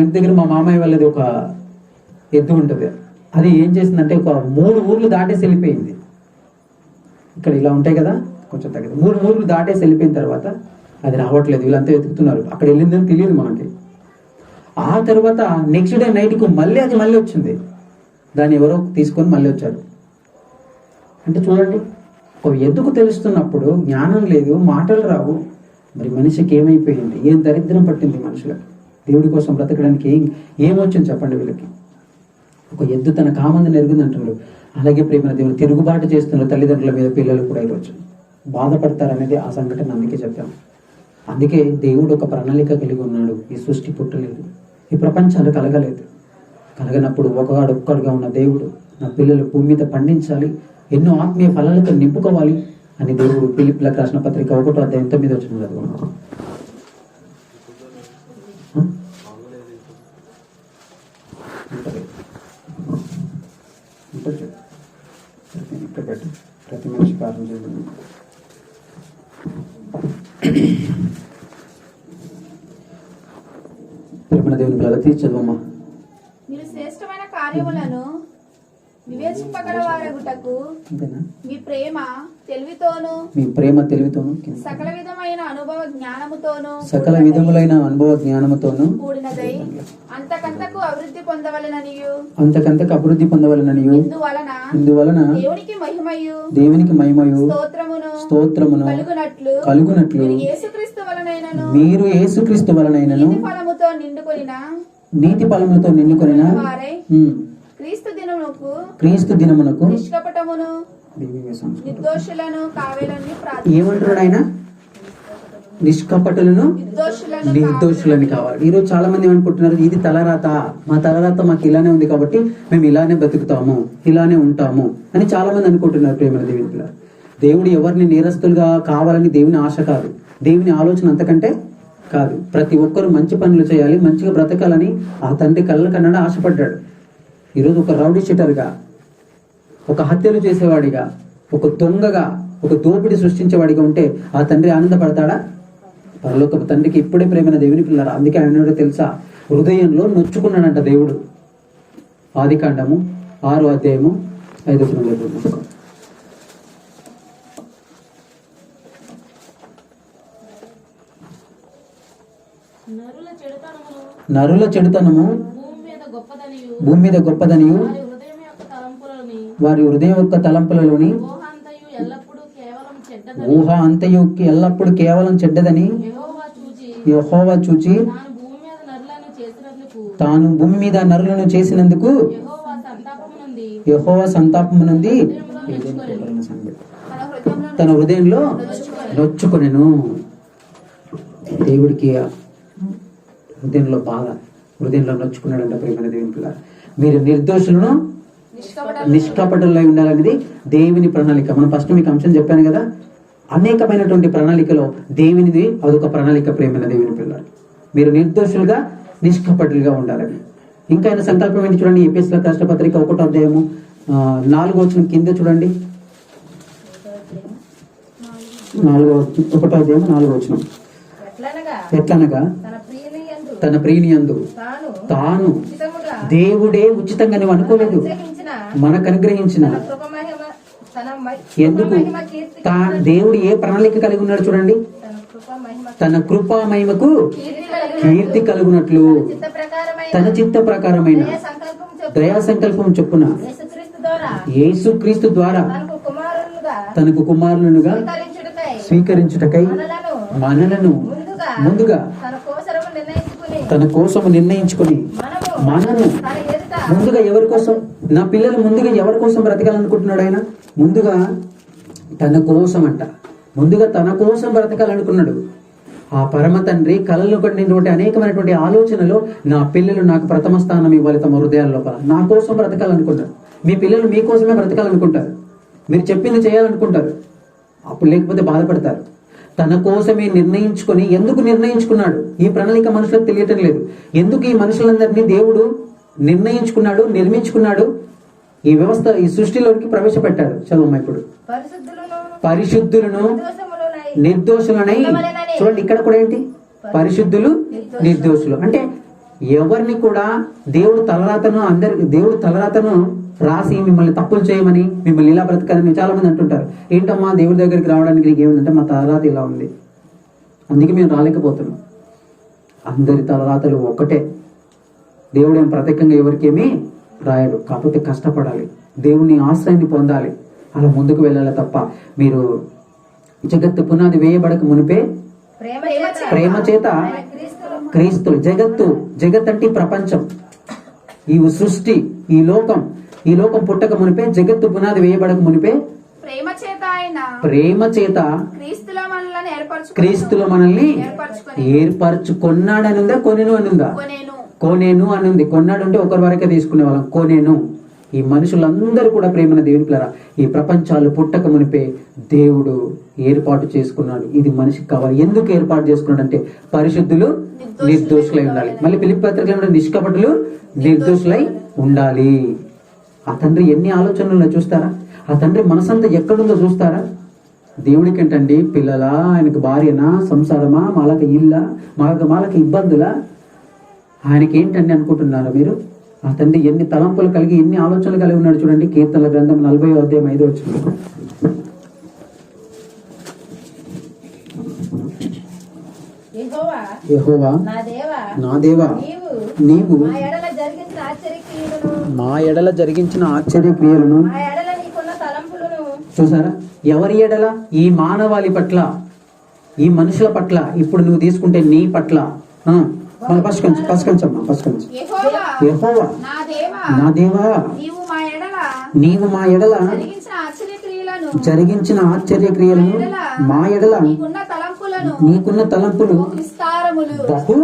ఇంటి దగ్గర మా మామయ్య వాళ్ళది ఒక ఎద్దు ఉంటుంది. అది ఏం చేసిందంటే ఒక 3 ఊర్లు దాటేసి వెళ్ళిపోయింది. ఇక్కడ ఇలా ఉంటాయి కదా, కొంచెం తగ్గదు. 3 ఊర్లు దాటేసి వెళ్ళిపోయిన తర్వాత అది రావట్లేదు. వీళ్ళంతా వెతుకుతున్నారు. అక్కడ వెళ్ళిందని తెలియదు మనకి. ఆ తర్వాత నెక్స్ట్ డే నైట్కు మళ్ళీ వచ్చింది. దాన్ని ఎవరో తీసుకొని మళ్ళీ వచ్చారు. అంటే చూడండి, ఒక ఎద్దుకు తెలుస్తున్నప్పుడు జ్ఞానం లేదు, మాటలు రావు. మరి మనిషికి ఏమైపోయింది? ఏం దరిద్రం పట్టింది మనుషులకు? దేవుడి కోసం బ్రతకడానికి ఏమొచ్చింది చెప్పండి వీళ్ళకి? ఒక ఎద్దు తన కామంది నెరుగుంది అంటున్నారు. అలాగే ప్రేమ దేవుడు తిరుగుబాటు చేస్తున్నారు తల్లిదండ్రుల మీద. పిల్లలు కూడా ఈరోజు బాధపడతారనేది ఆ సంఘటన అందుకే చెప్పాము. అందుకే దేవుడు ఒక ప్రణాళిక కలిగి ఉన్నాడు. ఈ సృష్టి పుట్టలేదు, ఈ ప్రపంచాలు కలగలేదు. కలగనప్పుడు ఒక్కడుగా ఉన్న దేవుడు నా పిల్లలు భూమి మీద పండించాలి, ఎన్నో ఆత్మీయ ఫలాలతో నింపుకోవాలి అని దేవుడు ఫిలిప్పీయులకు రాసిన పత్రిక 1:9 వచ్చిన చదువు. ప్రతి మనిషి కారణం చేయండి. ప్రేమ దేవుని పిల్లలు తీర్చదమ్మా. మీరు శ్రేష్టమైన కార్యములను వివేచింపగలవారగుటకు మీ ప్రేమ తెలివితోను సకల విధమైన అనుభవ జ్ఞానముతోను కూడినదై అంతకంతకు అభివృద్ధి పొందవలెననియు ఇందువలన దేవునికి మహిమయు స్తోత్రమును కలుగునట్లు మీరు యేసుక్రీస్తు వలనైనను నీతి ఫలములతో నిండుకొనిన క్రీస్తు దినమునకు ఏమంటున్నాడు ఆయన? నిష్కపటులను నిర్దోషులని కావాలి. ఈరోజు చాలా మంది ఏమనుకుంటున్నారు, ఇది తలరాత, మా తలరాత మాకు ఇలానే ఉంది కాబట్టి మేము ఇలానే బతుకుతాము, ఇలానే ఉంటాము అని చాలా మంది అనుకుంటున్నారు. ప్రేమ దేవుని పిల్లలు, దేవుడు ఎవరిని నేరస్తులుగా కావాలని దేవుని ఆశ కాదు, దేవుని ఆలోచన అంతకంటే కాదు. ప్రతి ఒక్కరు మంచి పనులు చేయాలి, మంచిగా బ్రతకాలని ఆ తండ్రి కళ్ళ కన్నాడు ఆశపడ్డాడు. ఈరోజు ఒక రౌడీ షీటర్గా, ఒక హత్యలు చేసేవాడిగా, ఒక దొంగగా, ఒక దోపిడి సృష్టించేవాడిగా ఉంటే ఆ తండ్రి ఆనందపడతాడా? పరలోకపు తండ్రికి ఇప్పుడే ప్రేమైన దేవుని పిల్లలు. అందుకే ఆయన తెలుసా, హృదయంలో నొచ్చుకున్నాడంట దేవుడు. ఆదికాండము 6:5. నరుల చెడుతనము భూమి మీద గొప్పదనియు వారి హృదయం యొక్క తలంపులలోని ఊహ అంతయు ఎల్లప్పుడు కేవలం చెడ్డదని యెహోవా చూచి తాను భూమి మీద నరులను చేసినందుకు యెహోవా సంతాపము నుండి తన హృదయంలో నొచ్చుకొనెను. దేవుడికి హృదయంలో బాధ, హృదయంలో నొచ్చుకున్నాడంట. ప్రేమ దేవుని పిల్ల, మీరు నిర్దోషులను నిష్కపటులై ఉండాలనేది దేవుని ప్రణాళిక. మనం ఫస్ట్ మీకు అంశం చెప్పాను కదా, అనేకమైనటువంటి ప్రణాళికలో దేవునిది అదొక ప్రణాళిక. ప్రేమైన దేవుని పిల్లలు, మీరు నిర్దోషులుగా నిష్కపటులుగా ఉండాలని. ఇంకా ఆయన సంకల్పం ఏంటి చూడండి. ఎపిఎస్ల రాష్ట్రపత్రిక 1వ అధ్యాయము 4వ వచనం కింద చూడండి. 1వ అధ్యాయం 4వ వచనం. ఎట్లనగా తన ప్రియుని యందు తాను దేవుడే ఉచితంగా నువ్వు అనుకోలేదు, మనకు అనుగ్రహించిన ఎందుకు దేవుడు ఏ ప్రణాళిక కలిగి ఉన్నాడు చూడండి. తన కృపా మహిమకు కీర్తి కలుగునట్లు తన చిత్త ప్రకారమైన దయా సంకల్పం చొప్పున యేసుక్రీస్తు ద్వారా తనకు కుమారులుగా స్వీకరించుటకై మనలను ముందుగా తన కోసము నిర్ణయించుకుని మనము ముందుగా ఎవరి కోసం, నా పిల్లలు ముందుగా ఎవరి కోసం బ్రతకాలనుకుంటున్నాడు ఆయన? ముందుగా తన కోసం అంట. ముందుగా తన కోసం బ్రతకాలనుకున్నాడు. ఆ పరమ తండ్రి కళలు పడినటువంటి అనేకమైనటువంటి ఆలోచనలో నా పిల్లలు నాకు ప్రథమ స్థానం ఇవ్వాలి తమ హృదయాల లోపల. నా కోసం బ్రతకాలనుకుంటారు. మీ పిల్లలు మీకోసమే బ్రతకాలనుకుంటారు. మీరు చెప్పింది చేయాలనుకుంటారు. అప్పుడు లేకపోతే బాధపడతారు. తన కోసమే నిర్ణయించుకొని, ఎందుకు నిర్ణయించుకున్నాడు ఈ ప్రణాళిక మనుషులకు తెలియటం లేదు. ఎందుకు ఈ మనుషులందరినీ దేవుడు నిర్ణయించుకున్నాడు, నిర్మించుకున్నాడు, ఈ వ్యవస్థ ఈ సృష్టిలోనికి ప్రవేశపెట్టాడు. చదవమ్మా ఇప్పుడు. పరిశుద్ధులను నిర్దోషులనై, చూడండి ఇక్కడ కూడా ఏంటి, పరిశుద్ధులు నిర్దోషులు అంటే ఎవరిని కూడా దేవుడు తలరాతను రాసి మిమ్మల్ని తప్పులు చేయమని, మిమ్మల్ని ఇలా బ్రతకాలని చాలా మంది అంటుంటారు. ఏంటమ్మా దేవుడి దగ్గరికి రావడానికి నీకు ఏముందంటే మా తలరాత ఇలా ఉంది, అందుకే మేము రాలేకపోతున్నాం. అందరి తలరాతలు ఒక్కటే. దేవుడు ఏం ప్రత్యేకంగా ఎవరికేమీ రాయడు. కాకపోతే కష్టపడాలి, దేవుని ఆశ్రయాన్ని పొందాలి, అలా ముందుకు వెళ్ళాలి తప్ప మీరు జగత్తు పునాది వేయబడక మునిపే ప్రేమ చేత క్రీస్తులు జగత్ అంటే ప్రపంచం, ఈ సృష్టి, ఈ లోకం పుట్టక మునిపే, జగత్తు పునాది వేయబడక మునిపే ప్రేమ చేత క్రీస్తులో మనల్ని ఏర్పరచుకున్నాడని ఉందా, కొనేను అని ఉందా? కోనేను అని ఉంది. కొన్నాడు అంటే ఒకరి వరకే తీసుకునే వాళ్ళం. కోనేను. ఈ మనుషులందరూ కూడా ప్రేమన దేవుని పిల్లరా, ఈ ప్రపంచాలు పుట్టక మునిపే దేవుడు ఏర్పాటు చేసుకున్నాడు. ఇది మనిషికి కావాలి. ఎందుకు ఏర్పాటు చేసుకున్నాడు అంటే పరిశుద్ధులు నిర్దోషులై ఉండాలి. మళ్ళీ ఫిలిప్పీ పత్రికలో నిష్కపటులు నిర్దోషులై ఉండాలి. ఆ తండ్రి ఎన్ని ఆలోచనలు చూస్తారా? ఆ తండ్రి మనసంతా ఎక్కడుందో చూస్తారా? దేవుడికి ఏంటండి పిల్లలా, ఆయనకు భార్యనా, సంసారమా, మాలక ఇల్లా, మాలక ఇబ్బందులా? ఆయనకి ఏంటండి అనుకుంటున్నారు మీరు? ఆ తండ్రి ఎన్ని తలంపులు కలిగి, ఎన్ని ఆలోచనలు కలిగి ఉన్నాడు చూడండి. కీర్తనల గ్రంథం 40వ అధ్యాయం 5వ వచనం. యెహోవా నా దేవా, నీవు మా ఎడల జరిగించిన ఆశ్చర్యక్రియలను చూసారా? ఎవరి ఎడల? ఈ మానవాళి పట్ల, ఈ మనుషుల పట్ల. ఇప్పుడు నువ్వు తీసుకుంటే నీ పట్ల. యెహోవా నా దేవా, నీవు మా ఎడల జరిగించిన ఆశ్చర్యక్రియలను, మా ఎడల నీకున్న తలంపులు బహు.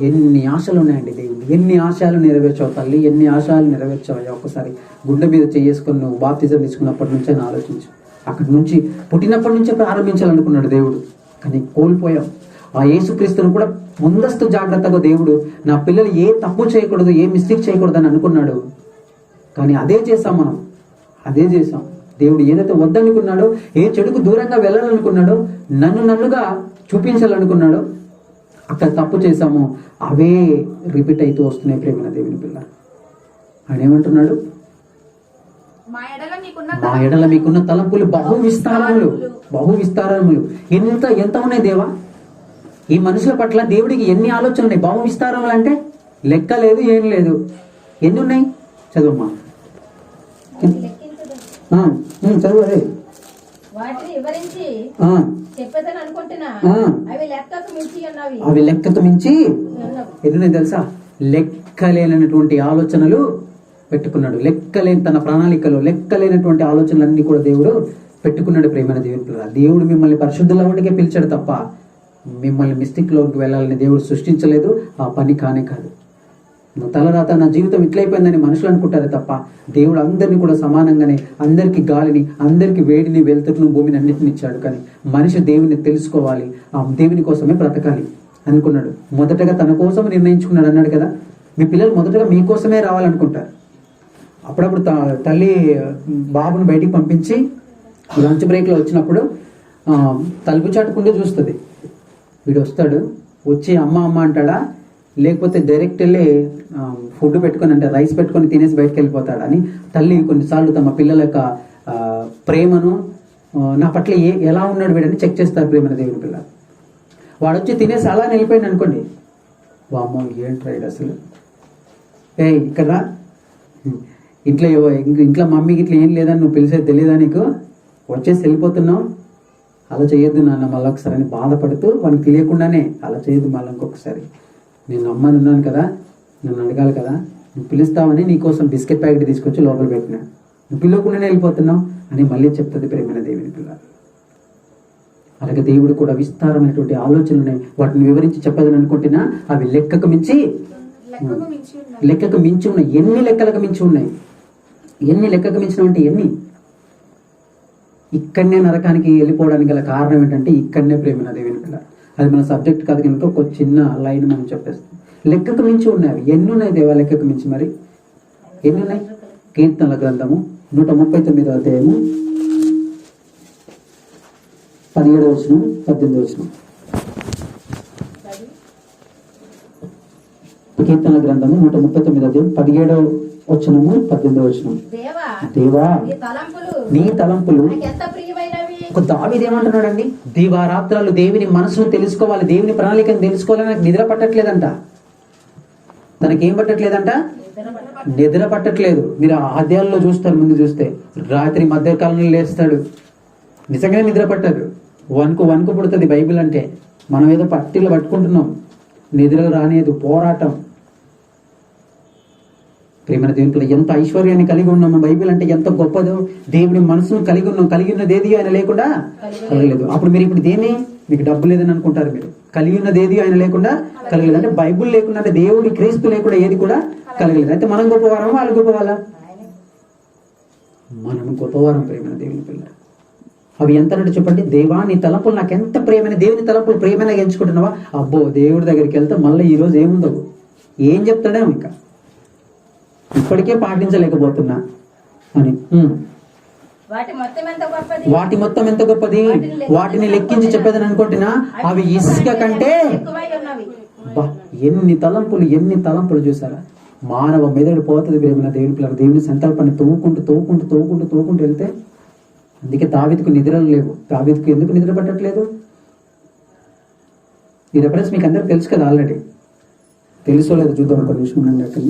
ఎన్ని ఆశలు ఉన్నాయండి దేవుడు, ఎన్ని ఆశయాలు నెరవేర్చావు తల్లి, ఎన్ని ఆశయాలు నెరవేర్చావయ్యా. ఒక్కసారి గుండె మీద చేసుకుని నువ్వు బాప్తిజం తీసుకున్నప్పటి నుంచే ఆలోచించు. అక్కడి నుంచి పుట్టినప్పటి నుంచే ప్రారంభించాలనుకున్నాడు దేవుడు, కానీ కోల్పోయాం. ఆ యేసుక్రీస్తును కూడా ముందస్తు జాగ్రత్తగా దేవుడు నా పిల్లలు ఏ తప్పు చేయకూడదు, ఏ మిస్టేక్ చేయకూడదు అని అనుకున్నాడు. కానీ అదే చేసాం మనం, అదే చేసాం. దేవుడు ఏదైతే వద్దనుకున్నాడో, ఏ చెడుకు దూరంగా వెళ్ళాలనుకున్నాడో, నన్నుగా చూపించాలనుకున్నాడో, అక్కడ తప్పు చేశాము. అవే రిపీట్ అవుతూ వస్తున్నాయి ప్రేమ దేవుని పిల్ల. ఆయన ఏమంటున్నాడు? మా ఎడల మీకున్న తలంపులు బహు విస్తారములు. ఎంత ఉన్నాయి దేవా? ఈ మనుషుల పట్ల దేవుడికి ఎన్ని ఆలోచనలు ఉన్నాయి? బహు విస్తారములు అంటే లెక్క లేదు, ఏం లేదు. ఎన్ని ఉన్నాయి? చదువమ్మా, చదువు. అదే అవి లెక్కకు మించి ఎన్ని తెలుసా? లెక్కలేనటువంటి ఆలోచనలు పెట్టుకున్నాడు. లెక్కలేని తన ప్రణాళికలో లెక్కలేనటువంటి ఆలోచనలన్నీ కూడా దేవుడు పెట్టుకున్నాడు. ప్రేమైన దేవుని పిల్లలు, దేవుడు మిమ్మల్ని పరిశుద్ధుల వాటికే పిలిచాడు తప్ప మిమ్మల్ని మిస్టేక్ లోకి వెళ్ళాలని దేవుడు సృష్టించలేదు. ఆ పని కానే కాదు. తలరాత నా జీవితం ఇట్లయిపోయిందని మనుషులు అనుకుంటారే తప్ప దేవుడు అందరినీ కూడా సమానంగానే, అందరికి గాలిని, అందరికి వేడిని, వెలుతురును, భూమిని అన్నింటిని ఇచ్చాడు. కానీ మనిషి దేవుని తెలుసుకోవాలి, ఆ దేవుని కోసమే బ్రతకాలి అనుకున్నాడు. మొదటగా తన కోసం నిర్ణయించుకున్నాడు అన్నాడు కదా. మీ పిల్లలు మొదటగా మీకోసమే రావాలనుకుంటారు. అప్పుడప్పుడు తల్లి బాబుని బయటికి పంపించి లంచ్ బ్రేక్లో వచ్చినప్పుడు తలుపు చాటుకుంటే చూస్తుంది, వీడు వస్తాడు, వచ్చి అమ్మ అమ్మ అంటాడా, లేకపోతే డైరెక్ట్ వెళ్ళి ఫుడ్ పెట్టుకొని, అంటే రైస్ పెట్టుకొని తినేసి బయటకు వెళ్ళిపోతాడు అని తల్లి కొన్నిసార్లు తమ పిల్లల యొక్క ప్రేమను, నా పట్ల ఎలా ఉన్నాడు వీడని చెక్ చేస్తారు ప్రేమను దేవుని పిల్లలు. వాడు వచ్చి తినేసి అలా వెళ్ళిపోయింది అనుకోండి, వామ్మో ఏంట్రా ఇది అసలు, ఇక్కడ ఇంట్లో మమ్మీకి ఇట్లా ఏం లేదని నువ్వు పిలిచేది తెలియదా నీకు, వచ్చేసి వెళ్ళిపోతున్నావు, అలా చేయొద్దు నాన్న మళ్ళీ ఒకసారి అని బాధపడుతూ, వానికి తెలియకుండానే అలా చేయొద్దు మళ్ళీ ఇంకొకసారి, నేను అమ్మని ఉన్నాను కదా, నన్ను అడగాలి కదా, నువ్వు పిలుస్తావని నీకోసం బిస్కెట్ ప్యాకెట్ తీసుకొచ్చి లోపల పెట్టినా, నువ్వు పిలవకుండానే వెళ్ళిపోతున్నావు అని మళ్ళీ చెప్తుంది ప్రేమైన దేవుని పిల్ల. అలాగే దేవుడు కూడా విస్తారమైనటువంటి ఆలోచనలు ఉన్నాయి, వాటిని వివరించి చెప్పదని అనుకుంటున్నా అవి లెక్కకు మించి ఉన్నాయి. ఎన్ని లెక్కలకు మించి ఉన్నాయి, ఎన్ని లెక్కకు మించినవంటే ఎన్ని. ఇక్కడనే నరకానికి వెళ్ళిపోవడానికి గల కారణం ఏంటంటే ఇక్కడనే ప్రేమ దేవుని పిల్ల. అది మన సబ్జెక్ట్ కాదు కనుక ఒక చిన్న లైన్ మనం చెప్పేస్తాం. లెక్కకు మించి ఉన్నాయి. ఎన్ని ఉన్నాయి దేవా లెక్కకు మించి? మరి ఎన్ని ఉన్నాయి? కీర్తనల గ్రంథము 139వ అధ్యాయము 17వ వచనం 18వ వచనం. కీర్తనల గ్రంథము 139వ అధ్యాయం 17వ వచనము 18వ వచనం. దేవా నీ తలంపులు. దావీదు ఏమంటున్నాడండి? దీవారాత్రాలు దేవుని మనసును తెలుసుకోవాలి, దేవుని ప్రణాళికను తెలుసుకోవాలని నాకు నిద్ర పట్టట్లేదంట. తనకేం పట్టట్లేదంట? నిద్ర పట్టట్లేదు. మీరు ఆ అధ్యాయంలో చూస్తారు, ముందు చూస్తే రాత్రి మధ్యకాలంలో లేస్తాడు, నిజంగానే నిద్ర పట్టదు, వణుకు పుడుతుంది. బైబిల్ అంటే మనం ఏదో పట్టిలో పట్టుకుంటున్నాం, నిద్రలు రానేదు, పోరాటం. ప్రేమ దేవుని ఎంత ఐశ్వర్యాన్ని కలిగి ఉన్నాము. బైబిల్ అంటే ఎంత గొప్పదో, దేవుని మనసును కలిగి ఉన్నాం. కలిగి ఉన్నది ఏది ఆయన లేకుండా కలగలేదు. అప్పుడు మీరు ఇప్పుడు దేన్ని, మీకు డబ్బు లేదని అనుకుంటారు మీరు. కలిగి ఉన్నది ఏది ఆయన లేకుండా కలగలేదు. అంటే బైబిల్ లేకుండా, అంటే దేవుడి క్రీస్తు లేకుండా ఏది కూడా కలగలేదు. అయితే మనం గొప్పవారం, వాళ్ళు గొప్పవాళ్ళ? మనం గొప్పవారం ప్రేమ దేవుని పిల్ల. అవి ఎంత అంటే చెప్పండి, దేవా నీ తలంపులు నాకు ఎంత ప్రేమైన, దేవుని తలంపులు ప్రేమైన ఎంచుకుంటున్నావా? అబ్బో దేవుడి దగ్గరికి వెళ్తే మళ్ళీ ఈ రోజు ఏముందో ఏం చెప్తాడేమో, ఇంకా ఇప్పటికే పాటించలేకపోతున్నా అని. వాటి మొత్తం ఎంత గొప్పది, వాటిని లెక్కించి చెప్పేదని అనుకుంటున్నా అవి ఇసుక కంటే. ఎన్ని తలంపులు చూసారా? మానవ మెదడు పోతుంది ప్రేమ దేవుని పిల్లలు. దేవుని సంకల్పాన్ని తవ్వుకుంటూ వెళ్తే, అందుకే దావీదుకు నిద్రలు లేవు. దావీదుకు ఎందుకు నిద్ర పట్టట్లేదు? ఈ రెఫరెన్స్ మీకు అందరికి తెలుసు కదా, ఆల్రెడీ తెలుసో లేదు చూద్దాం ఒక నిమిషం ఉండండి. అక్కడ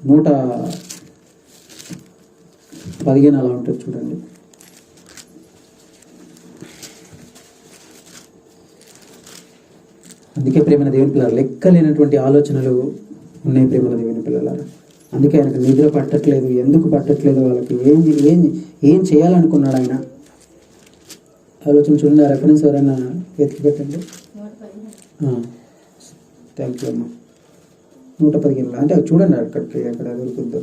115 అలా ఉంటుంది చూడండి. అందుకే ప్రేమ దేవుని పిల్లలు లెక్కలేనటువంటి ఆలోచనలు ఉన్నాయి ప్రేమల దేవుని పిల్లల. అందుకే ఆయనకు నిద్ర పట్టట్లేదు. ఎందుకు పట్టట్లేదు? వాళ్ళకి ఏం చేయాలనుకున్నాడు ఆయన? ఆలోచన చూడండి. ఆ రెఫరెన్స్ ఎవరైనా ఎత్తి పెట్టండి. థ్యాంక్ యూ అమ్మా. 115 అంటే చూడండి అక్కడికి, ఎక్కడ దొరుకుతుందో.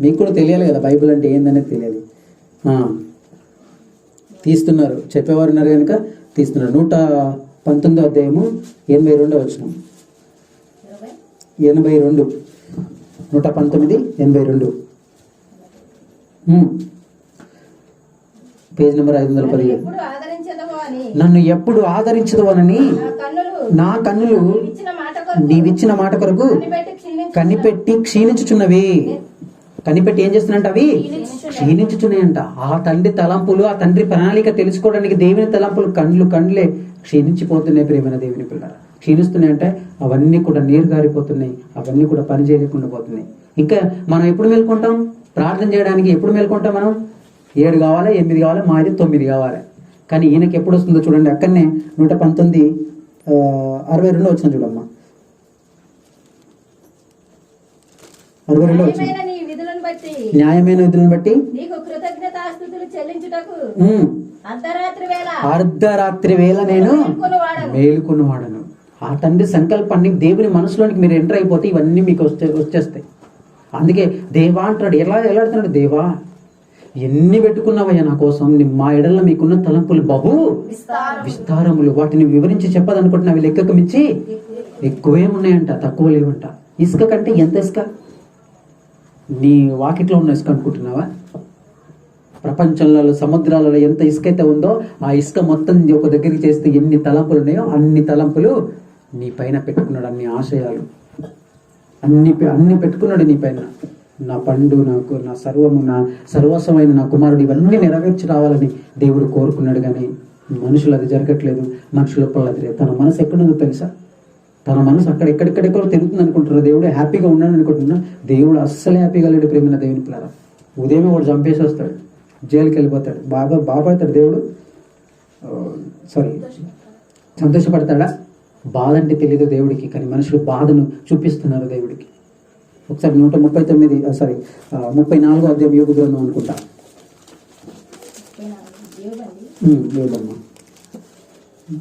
మీకు కూడా తెలియాలి కదా బైబిల్ అంటే ఏందనేది తెలియాలి. తీస్తున్నారు, చెప్పేవారు ఉన్నారు కనుక తీస్తున్నారు. 119వ అధ్యాయము 82వ వచనం. 82 119 82 పేజ్ నెంబర్ 517. నన్ను ఎప్పుడు ఆదరించదవనని నా కన్నులు నీవిచ్చిన మాట కొరకు కనిపెట్టి క్షీణించుచున్నవి. కనిపెట్టి ఏం చేస్తున్నంట? అవి క్షీణించుచున్నాయంట. ఆ తండ్రి తలంపులు, ఆ తండ్రి ప్రణాళిక తెలుసుకోవడానికి దేవుని తలంపులు కళ్ళే క్షీణించిపోతున్నాయి ప్రేమైన దేవుని పిల్లలు. క్షీణిస్తున్నాయంటే అవన్నీ కూడా నీరు గారిపోతున్నాయి, అవన్నీ కూడా పని చేయకుండా పోతున్నాయి. ఇంకా మనం ఎప్పుడు మేల్కొంటాం? ప్రార్థన చేయడానికి ఎప్పుడు మేల్కొంటాం? మనం 7 కావాలి, 8 కావాలి, మాది 9 కావాలి. కానీ ఈయనకి ఎప్పుడు వస్తుందో చూడండి. అక్కడనే 119 62 వచ్చిన చూడమ్మా. 62 వచ్చిన న్యాయమైన విధులను బట్టి అర్ధరాత్రి వేళ నేను మేలుకున్నవాడను. ఆ తండ్రి సంకల్పాన్ని దేవుని మనసులోనికి మీరు ఎంటర్ అయిపోతే ఇవన్నీ మీకు వచ్చేస్తాయి. అందుకే దేవా అంటాడు. ఎలా అంటున్నాడు? దేవా ఎన్ని పెట్టుకున్నావయ్యా నా కోసం, మా ఎడల్లో మీకున్న తలంపులు బహు విస్తారములు. వాటిని వివరించి చెప్పదనుకుంటున్నా, అవి లెక్కకు మించి ఎక్కువే ఉన్నాయంట, తక్కువ లేవంట. ఇసుక కంటే ఎంత ఇసుక? నీ వాకిట్లో ఉన్న ఇసుక అనుకుంటున్నావా? ప్రపంచంలో సముద్రాలలో ఎంత ఇసుక అయితే ఉందో ఆ ఇసుక మొత్తం ఒక దగ్గరికి చేస్తే ఎన్ని తలంపులు ఉన్నాయో అన్ని తలంపులు నీ పైన పెట్టుకున్నాడు. అన్ని ఆశయాలు అన్ని పెట్టుకున్నాడు నీ పైన. నా పండు, నాకు నా సర్వము, నా సర్వస్వమైన నా కుమారుడు, ఇవన్నీ నెరవేర్చి రావాలని దేవుడు కోరుకున్నాడు. కానీ మనుషులు అది జరగట్లేదు. మనుషుల పనులు తన మనసు ఎక్కడుందో తెలుసా? తన మనసు ఎక్కడెక్కడెక్కడో తిరుగుతుంది అనుకుంటున్నారు. దేవుడు హ్యాపీగా ఉన్నాడు అనుకుంటున్నా. దేవుడు అస్సలు హ్యాపీగా లేడు. ప్రేమ దేవుని పిల్లరా, ఉదయమే వాడు చంపేసి వస్తాడు, జైలుకి వెళ్ళిపోతాడు. బాధపడతాడు దేవుడు? సారీ, సంతోషపడతాడా? బాధ అంటే తెలియదు దేవుడికి, కానీ మనుషులు బాధను చూపిస్తున్నారు దేవుడికి. ఒకసారి 34వ అధ్యాయం యోగ గ్రంథం అనుకుంటా. యోగమ్మ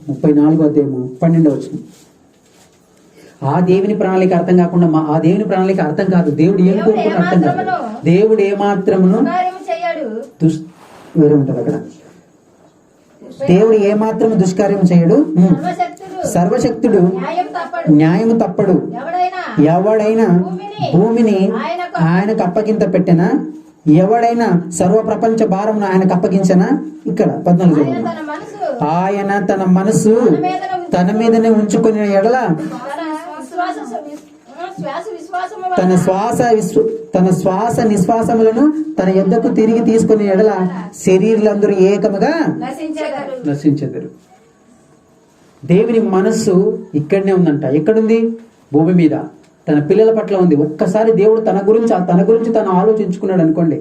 34వ అధ్యాయము 12వ వచనం. ఆ దేవుని ప్రణాళిక అర్థం కాకుండా ఆ దేవుని ప్రణాళిక అర్థం కాదు. దేవుడు ఏం కోరుకున్న అర్థం కాదు. దేవుడు ఏమాత్రమును వేరే ఉంటుంది అక్కడ. దేవుడు ఏమాత్రము దుష్కార్యం చేయడు, సర్వశక్తుడు, న్యాయము తప్పడు. ఎవడైనా భూమిని ఆయనకు అప్పగింత పెట్టినా, ఎవడైనా సర్వ ప్రపంచ భారమును ఆయనకు అప్పగించనా. ఇక్కడ 14 ఆయన తన మనసు తన మీదనే ఉంచుకుని ఎడల తన శ్వాస నిశ్వాసములను తన యొద్దకు తిరిగి తీసుకునే ఎడల శరీరులందరూ ఏకముగా నశించెదరు. దేవుని మనస్సు ఇక్కడనే ఉందంట. ఎక్కడుంది? భూమి మీద తన పిల్లల పట్ల ఉంది. ఒక్కసారి దేవుడు తన గురించి తను ఆలోచించుకున్నాడు అనుకోండి,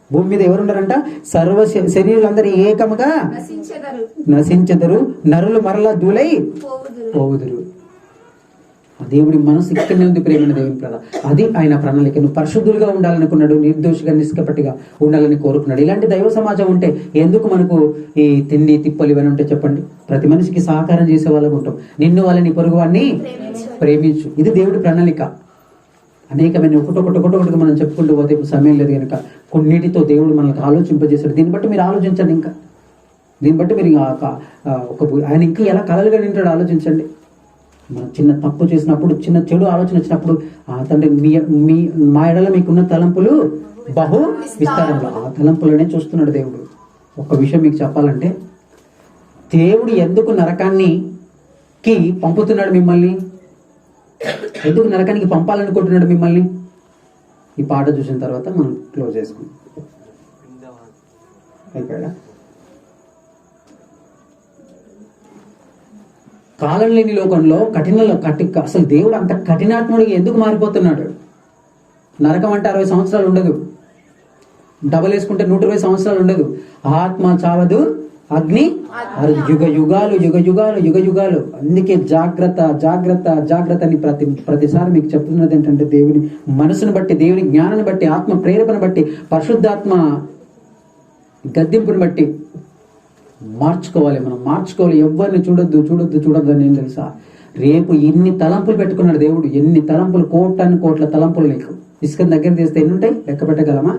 భూమి మీద ఎవరున్నారంట? సర్వ శరీరులందరూ ఏకముగా నశించెదరు, నరులు మరలా దూలై పోవుదురు. దేవుడి మనసు ఇక్కడనే ఉంది. ప్రేమైన దేవుని ప్రద, అది ఆయన ప్రణాళిక. నువ్వు పరిశుద్ధులుగా ఉండాలనుకున్నాడు, నిర్దోషిగా నిష్కపటిగా ఉండాలని కోరుకున్నాడు. ఇలాంటి దైవ సమాజం ఉంటే ఎందుకు మనకు ఈ తిండి తిప్పలు ఇవన్నీ ఉంటే చెప్పండి? ప్రతి మనిషికి సహకారం చేసే వాళ్ళకు ఉంటాం. నిన్ను వాళ్ళని పొరుగు వాడిని ప్రేమించు. ఇది దేవుడి ప్రణాళిక. అనేకమైన ఒకటొకటిగా మనం చెప్పుకుంటూ పోతే ఇప్పుడు సమయం లేదు కనుక కొన్నిటితో దేవుడు మనకు ఆలోచింపజేశాడు. దీన్ని బట్టి మీరు ఆలోచించండి. దీన్ని బట్టి మీరు ఆయన ఇంకా ఎలా కలలుగా నింటాడు ఆలోచించండి. మనం చిన్న తప్పు చేసినప్పుడు, చిన్న చెడు ఆలోచన వచ్చినప్పుడు, తండ్రి మా ఎడల మీకున్న తలంపులు బహు విస్తారంలో, ఆ తలంపులనే చూస్తున్నాడు దేవుడు. ఒక విషయం మీకు చెప్పాలంటే, దేవుడు ఎందుకు నరకానికి పంపుతున్నాడు మిమ్మల్ని? ఎందుకు నరకానికి పంపాలనుకుంటున్నాడు మిమ్మల్ని? ఈ పాట చూసిన తర్వాత మనం క్లోజ్ చేసుకుందాం. అయిపోయాడా? కాలం లేని లోకంలో అసలు దేవుడు అంత కఠినాత్ముడికి ఎందుకు మారిపోతున్నాడు? నరకం అంటే 60 సంవత్సరాలు ఉండదు, డబల్ వేసుకుంటే 120 సంవత్సరాలు ఉండదు. ఆత్మ చావదు, అగ్ని యుగ యుగాలు. అందుకే జాగ్రత్త అని ప్రతిసారి మీకు చెప్తున్నది ఏంటంటే, దేవుని మనసును బట్టి, దేవుని జ్ఞానాన్ని బట్టి, ఆత్మ ప్రేరేపణ బట్టి, పరిశుద్ధాత్మ గద్దింపుని బట్టి మనం మార్చుకోవాలి. ఎవరిని చూడొద్దు అని ఏం తెలుసా? రేపు ఎన్ని తలంపులు పెట్టుకున్నాడు దేవుడు, ఎన్ని తలంపులు, కోట్ల తలంపులు. నీకు ఇసుక దగ్గర తీస్తే ఎన్ని ఉంటాయి? లెక్క పెట్టగలమా?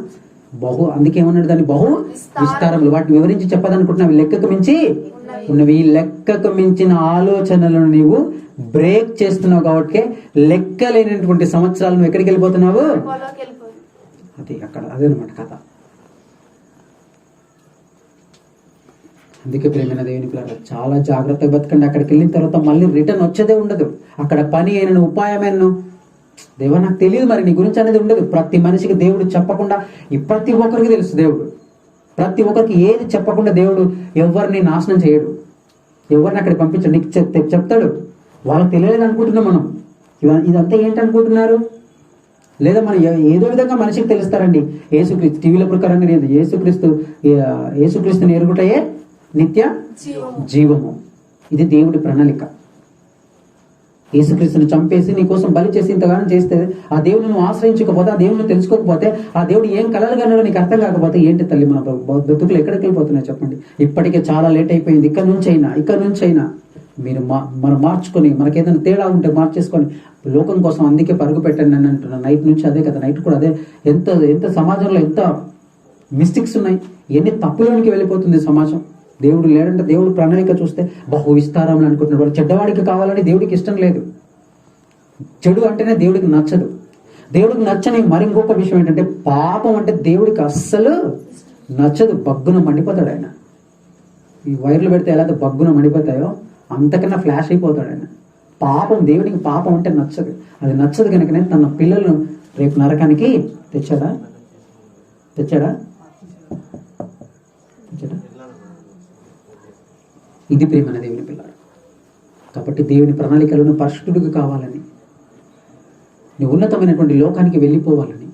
అందుకే ఏమన్నాడు? దాన్ని బహు విస్తారములు. వాటిని వివరించి చెప్పదనుకుంటున్నావు. లెక్కకు మించి ఉన్నవి. ఈ లెక్కకు మించిన ఆలోచనలను నీవు బ్రేక్ చేస్తున్నావు కాబట్టి లెక్కలేనటువంటి సంవత్సరాలు నువ్వు ఎక్కడికి వెళ్ళిపోతున్నావు? అదేనమాట కథ. అందుకే ప్రేమైన దేవుని పిల్లలు చాలా జాగ్రత్తగా బతకండి. అక్కడికి వెళ్ళిన తర్వాత మళ్ళీ రిటర్న్ వచ్చేదే ఉండదు. అక్కడ పని అయినను, ఉపాయమైనను, దేవా నాకు తెలియదు మరి నీ గురించి అనేది ఉండదు. ప్రతి మనిషికి దేవుడు చెప్పకుండా, ప్రతి ఒక్కరికి తెలుసు దేవుడు. ప్రతి ఒక్కరికి ఏది చెప్పకుండా దేవుడు ఎవరిని నాశనం చేయడు, ఎవరిని అక్కడికి పంపించాడు. నీకు చెప్తాడు. వాళ్ళకి తెలియలేదు అనుకుంటున్నాం మనం. ఇదంతా ఏంటి అనుకుంటున్నారు? లేదా మనం ఏదో విధంగా మనిషికి తెలుస్తారండి. యేసుక్రీస్తు టీవీల ప్రకారంగా లేదు. యేసుక్రీస్తుని ఎరుగుటయే నిత్య జీవము. ఇది దేవుడి ప్రణాళిక. యేసుక్రీస్తుని చంపేసి నీ కోసం బలి చేసి ఇంతగానం చేస్తే, ఆ దేవుని నువ్వు ఆశ్రయించకపోతే, ఆ దేవుని తెలుసుకోకపోతే, ఆ దేవుడు ఏం కలలుగా నీకు అర్థం కాకపోతే ఏంటి తల్లి? మన బ్రతుకులు ఎక్కడికి వెళ్ళిపోతున్నాయి చెప్పండి. ఇప్పటికే చాలా లేట్ అయిపోయింది. ఇక్కడ నుంచి అయినా మీరు మనం మార్చుకొని, మనకి ఏదైనా తేడా ఉంటే మార్చేసుకొని లోకం కోసం అందుకే పరుగు పెట్టండి అని అంటున్నాను. నైట్ నుంచి అదే కదా, నైట్ కూడా అదే. ఎంత ఎంత సమాజంలో ఎంత మిస్టేక్స్ ఉన్నాయి, ఎన్ని తప్పులోనికి వెళ్ళిపోతుంది సమాజం. దేవుడు లేడంటే, దేవుడు ప్రణాళిక చూస్తే బహు విస్తారం అనుకుంటున్నాడు. వాడు చెడ్డవాడికి కావాలని దేవుడికి ఇష్టం లేదు. చెడు అంటేనే దేవుడికి నచ్చదు. దేవుడికి నచ్చని మరి ఇంకొక విషయం ఏంటంటే, పాపం అంటే దేవుడికి అస్సలు నచ్చదు. బగ్గున మండిపోతాడు ఆయన. ఈ వైర్లు పెడితే ఎలా బగ్గున మండిపోతాయో అంతకన్నా ఫ్లాష్ అయిపోతాడు ఆయన. పాపం, దేవుడికి పాపం అంటే నచ్చదు. అది నచ్చదు కనుకనే తన పిల్లలను రేపు నరకానికి తెచ్చాడా? ఇది ప్రేమైన దేవుని పిల్లలు. కాబట్టి దేవుని ప్రణాళికలను పరిశుద్ధుడిగా కావాలని, నీ ఉన్నతమైనటువంటి లోకానికి వెళ్ళిపోవాలని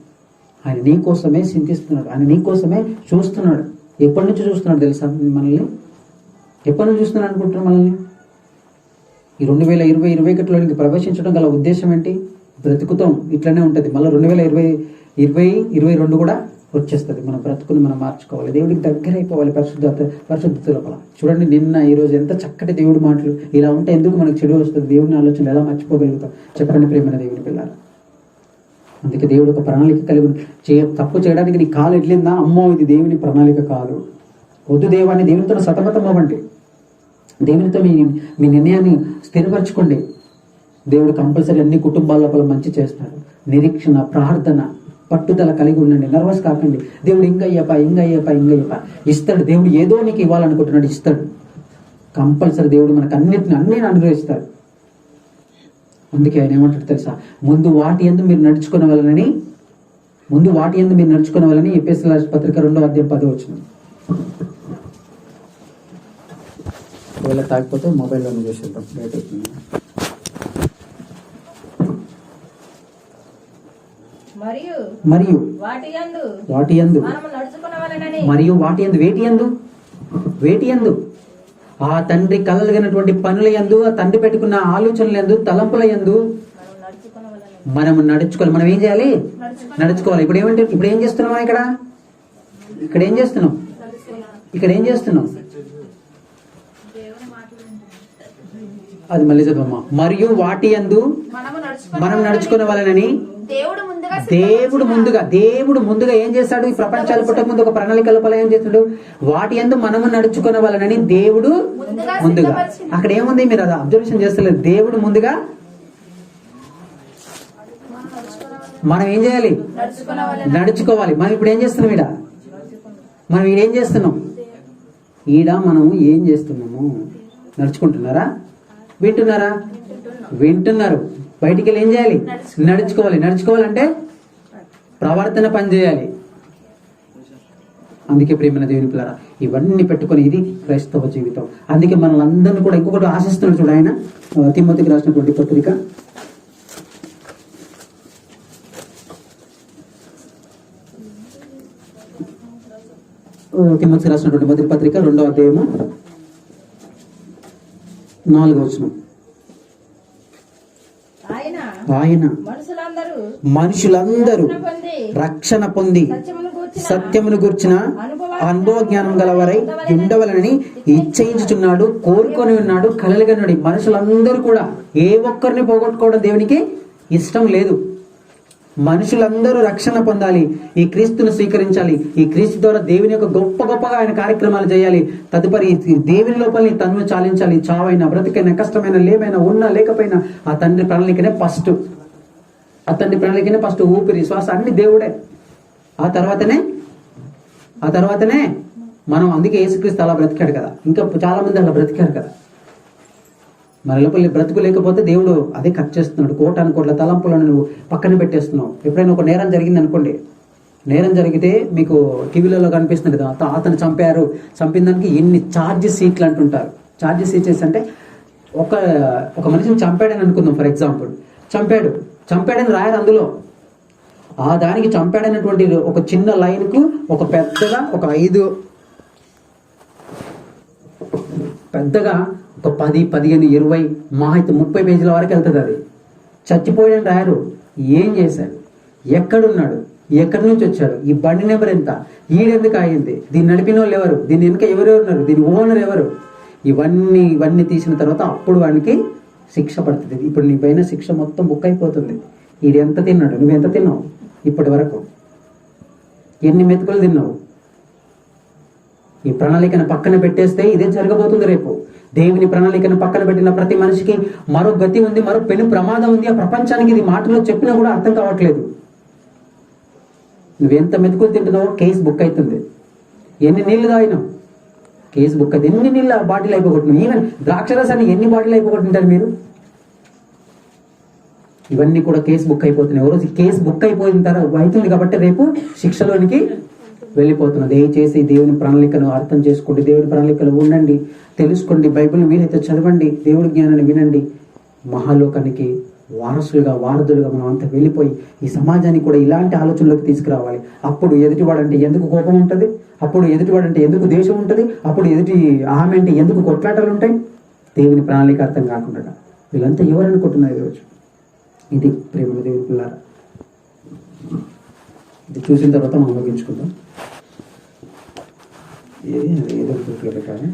ఆయన నీ కోసమే చింతిస్తున్నాడు. ఆయన నీ కోసమే చూస్తున్నాడు. ఎప్పటి నుంచి చూస్తున్నాడు తెలుసా మనల్ని? ఎప్పటి నుంచి చూస్తున్నాడు అనుకుంటున్నాడు మనల్ని? ఈ 2021లోనికి ప్రవేశించడం గల ఉద్దేశం ఏంటి? బ్రతుకుతాం ఇట్లనే ఉంటుంది. మళ్ళీ 2022 కూడా వచ్చేస్తుంది. మన బ్రతుకుని మనం మార్చుకోవాలి, దేవుడికి దగ్గర అయిపోవాలి పరిశుద్ధత లోపల. చూడండి, నిన్న ఈరోజు ఎంత చక్కటి దేవుడి మాటలు. ఇలా ఉంటే ఎందుకు మనకు చెడు వస్తుంది? దేవుని ఆలోచనలు ఎలా మర్చిపోగలుగుతాం? చెప్పండి ప్రేమైన దేవుని పిల్లలు. అందుకే దేవుడు ఒక ప్రణాళిక కలిగి తప్పు చేయడానికి నీ కాలు ఎట్లిందా? అమ్మో, ఇది దేవుని ప్రణాళిక కాదు. వద్దు దేవాన్ని, దేవునితో సతమతం అవ్వండి. దేవునితో మీ నిర్ణయాన్ని స్థిరపరచుకోండి. దేవుడు కంపల్సరీ అన్ని కుటుంబాల లోపల మంచి చేస్తాడు. నిరీక్షణ, ప్రార్థన, పట్టుదల కలిగి ఉండండి. నర్వస్ కాకండి. దేవుడు ఇంకా ఇస్తాడు. దేవుడు ఏదో నీకు ఇవ్వాలనుకుంటున్నాడు, ఇస్తాడు. కంపల్సరీ దేవుడు మనకు అన్ని అనుగ్రహిస్తాడు. అందుకే ఆయన ఏమంటాడు తెలుసా? ముందు వాటి యందు మీరు నడుచుకునే వాళ్ళని ఎఫెసీయుల రాసిన పత్రిక 2:10. ఒకవేళ తాగిపోతే మొబైల్లో చూసేద్దాం, లేట్ అవుతుంది. మరియు వాటి యందు వేటి యందు ఆ తండ్రి కలగలిగినటువంటి పనుల యందు, ఆ తండ్రి పెట్టుకున్న ఆలోచనల యందు, తలంపుల యందు మనము నడుచుకోవాలి. మనం ఏం చేయాలి? నడుచుకోవాలి. ఇప్పుడు ఏం చేస్తున్నాం? ఇక్కడ ఏం చేస్తున్నాం? అది మళ్ళీ చదవమ్మా. మరియు వాటి యందు మనం నడుచుకునే వాళ్ళని దేవుడు ముందుగా ఏం చేశాడు? ఈ ప్రపంచాలు పుట్టక ముందు ఒక ప్రణాళిక లోపల ఏం చేస్తాడు? వాటి యందు మనము నడుచుకునే వాళ్ళని దేవుడు ముందుగా. అక్కడ ఏముంది? మీరు అది అబ్జర్వేషన్ చేస్తలేదు. దేవుడు ముందుగా మనం ఏం చేయాలి? నడుచుకోవాలి. మనం ఇప్పుడు ఏం చేస్తున్నాం? మనం ఈడేం చేస్తున్నాం? మనం ఏం చేస్తున్నాము? నడుచుకుంటున్నారా? వింటున్నారు. బయటికి వెళ్ళి ఏం చేయాలి? నడుచుకోవాలంటే ప్రవర్తన పని చేయాలి. అందుకే ప్రేమైన దేవుని పిల్లరా, ఇవన్నీ పెట్టుకొని ఇది క్రైస్తవ జీవితం. అందుకే మనల్ని అందరినీ కూడా ఇంకొకటి ఆశిస్తున్నాడు. చూడు, ఆయన తిమోతికి రాసినటువంటి పత్రిక మొదటి పత్రిక 2వ అధ్యాయము 4వ వచనం. ఆయన మనుషులందరూ రక్షణ పొంది సత్యమును గూర్చిన అనుభవ జ్ఞానం గలవారై ఉండవలనని ఇచ్చయించుచున్నాడు, కోరుకొని ఉన్నాడు, కలలుగన్నాడు. మనుషులందరూ కూడా ఏ ఒక్కరిని పోగొట్టుకోవడం దేవునికి ఇష్టం లేదు. మనుషులందరూ రక్షణ పొందాలి, ఈ క్రీస్తును స్వీకరించాలి. ఈ క్రీస్తు ద్వారా దేవుని యొక్క గొప్పగా ఆయన కార్యక్రమాలు చేయాలి. తదుపరి దేవుని లోపల తన్ను చాలించాలి. చావైనా, బ్రతికైనా, కష్టమైన, లేమైనా, ఉన్నా లేకపోయినా ఆ తండ్రి ప్రణాళికనే ఫస్ట్. ఊపిరి, శ్వాస అన్ని దేవుడే. ఆ తర్వాతనే మనం. అందుకే యేసుక్రీస్తు అలా బ్రతికాడు కదా. ఇంకా చాలా మంది అలా బ్రతికారు కదా. మన లోపల బ్రతుకు లేకపోతే దేవుడు అదే కట్ చేస్తున్నాడు. కోట్ల తలంపులను నువ్వు పక్కన పెట్టేస్తున్నావు. ఎప్పుడైనా ఒక నేరం జరిగింది అనుకోండి, నేరం జరిగితే మీకు టీవీలలో కనిపిస్తుంది కదా, అతను చంపిన దానికి ఎన్ని ఛార్జ్ షీట్లు అంటుంటారు. ఛార్జ్ షీట్స్ అంటే ఒక మనిషిని చంపాడని అనుకుందాం. ఫర్ ఎగ్జాంపుల్, చంపాడని రాయారు అందులో. ఆ దానికి చంపాడనేటువంటి ఒక చిన్న లైన్కు ఒక పెద్దగా ఒక 10, 15, 20 అయితే 30 పేజీల వరకు వెళ్తుంది. అది చచ్చిపోయాడని రాయరు. ఏం చేశాడు, ఎక్కడున్నాడు, ఎక్కడి నుంచి వచ్చాడు, ఈ బండి నెంబర్ ఎంత, ఈడెందుకు అయింది, దీన్ని నడిపిన వాళ్ళు ఎవరు, దీని వెనుక ఎవరెవరు ఉన్నారు, దీని ఓనర్ ఎవరు, ఇవన్నీ తీసిన తర్వాత అప్పుడు వానికి శిక్ష పడుతుంది. ఇప్పుడు నీ పైన శిక్ష మొత్తం బుక్ అయిపోతుంది. ఈడు ఎంత తిన్నాడు, నువ్వెంత తిన్నావు, ఇప్పటి వరకు ఎన్ని మెతుకులు తిన్నావు, ఈ ప్రణాళికను పక్కన పెట్టేస్తే ఇదే జరగబోతుంది రేపు. దేవుని ప్రణాళికను పక్కన పెట్టిన ప్రతి మనిషికి మరో గతి ఉంది, మరో పెను ప్రమాదం ఉంది. ఆ ప్రపంచానికి ఇది మాటలో చెప్పినా కూడా అర్థం కావట్లేదు. నువ్వెంత మెతుకులు తింటున్నావో కేసు బుక్ అవుతుంది. ఎన్ని నీళ్లు తాగినావు, కేసు బుక్ అవుతుంది. ఎన్ని నీళ్ళు బాటిల్ అయిపోగొట్టినావు. ఈవెన్ ద్రాక్షరసాన్ని ఎన్ని బాటిల్ అయిపోగొట్టింటారు మీరు. ఇవన్నీ కూడా కేసు బుక్ అయిపోతున్నాయి. రోజు కేసు బుక్ అయిపోయిన తర్వాత అవుతుంది కాబట్టి రేపు శిక్షలోనికి వెళ్ళిపోతున్నా. దయచేసి దేవుని ప్రణాళికను అర్థం చేసుకోండి, దేవుని ప్రణాళికలు ఉండండి, తెలుసుకోండి, బైబిల్ వీలైతే చదవండి, దేవుడి జ్ఞానాన్ని వినండి. మహాలోకానికి వారధులుగా మనం అంతా వెళ్ళిపోయి ఈ సమాజాన్ని కూడా ఇలాంటి ఆలోచనలోకి తీసుకురావాలి. అప్పుడు ఎదుటివాడంటే ఎందుకు కోపం ఉంటుంది, అప్పుడు ఎదుటివాడంటే ఎందుకు ద్వేషం ఉంటుంది, అప్పుడు ఎదుటి ఆమె అంటే ఎందుకు కొట్లాటలు ఉంటాయి. దేవుని ప్రణాళిక అర్థం కాకుండా వీళ్ళంతా ఎవరు అనుకుంటున్నారు ఈరోజు. ఇది ప్రేమ దేవుని పిల్లారా. ఇది చూసిన తర్వాత మనం ముగించుకుందాం. ఏదో పెట్టాలి.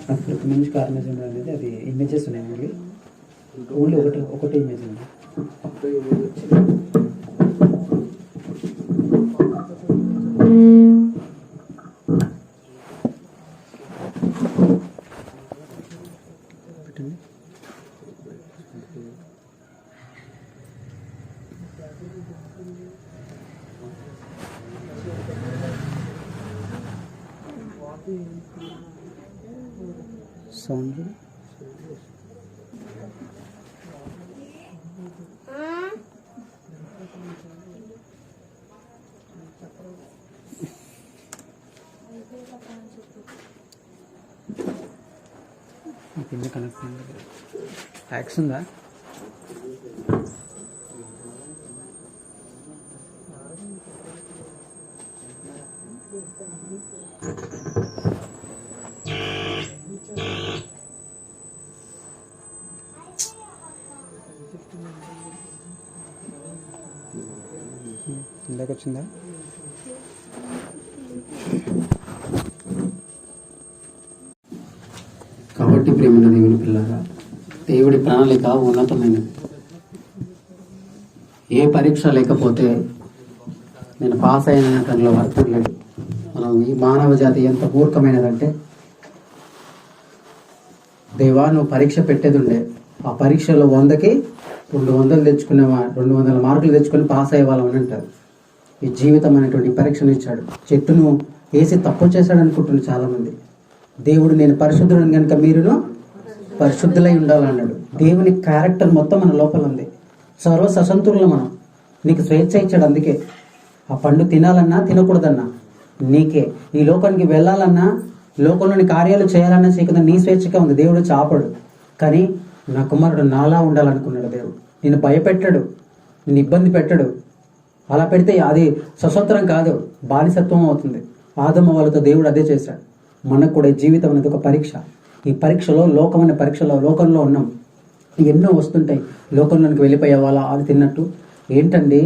అది ప్రతి మనిషికి ఇమేజ్ అనేది అది ఇమేజెస్ ఉన్నాయి. ఓన్లీ ఒకటే ఇమేజ్ ఉంది. పెట్టండి. సౌండ్ కింద కనెక్ట్ యాక్స్ ఉందా. ఇందాక వచ్చిందా. కాబట్టి ప్రేమ దేవుని పిల్లగా, దేవుడి ప్రణాళిక ఉన్నతమైనది. ఏ పరీక్ష లేకపోతే నేను పాస్ అయిన దానిలో అర్థం లేదు. మనం ఈ మానవ జాతి ఎంత మూర్ఖమైనదంటే, దేవా నువ్వు పరీక్ష పెట్టేది ఉండే, ఆ పరీక్షలో 100కి 200 తెచ్చుకునే 200 మార్కులు తెచ్చుకొని పాస్ అయ్యే వాళ్ళని అంటారు. ఈ జీవితం అనేటువంటి పరీక్షను ఇచ్చాడు. చెట్టును వేసి తప్పు చేశాడు అనుకుంటున్నారు చాలామంది. దేవుడు నేను పరిశుద్ధులను కనుక మీరును పరిశుద్ధులై ఉండాలన్నాడు. దేవుని క్యారెక్టర్ మొత్తం మన లోపల ఉంది. సర్వ ససంతులను మనం నీకు స్వేచ్ఛ ఇచ్చాడు. అందుకే ఆ పండు తినాలన్నా తినకూడదన్నా నీకే. ఈ లోకానికి వెళ్ళాలన్నా లోకంలోని కార్యాలు చేయాలన్నా చేయకుండా నీ స్వేచ్ఛగా ఉంది. దేవుడు చాపడు. కానీ నా కుమారుడు నాలా ఉండాలనుకున్నాడు దేవుడు. నేను భయపెట్టాడు, నేను ఇబ్బంది పెట్టాడు. అలా పెడితే అది స్వతంత్రం కాదు, బానిసత్వం అవుతుంది. ఆదమ వాళ్ళతో దేవుడు అదే చేశాడు. మనకు కూడా జీవితం అనేది ఒక పరీక్ష. ఈ పరీక్షలో లోకం అనే పరీక్షలో లోకంలో ఉన్నాం. ఎన్నో వస్తుంటాయి. లోకంలోనికి వెళ్ళిపోయే వాళ్ళ అది తిన్నట్టు ఏంటండి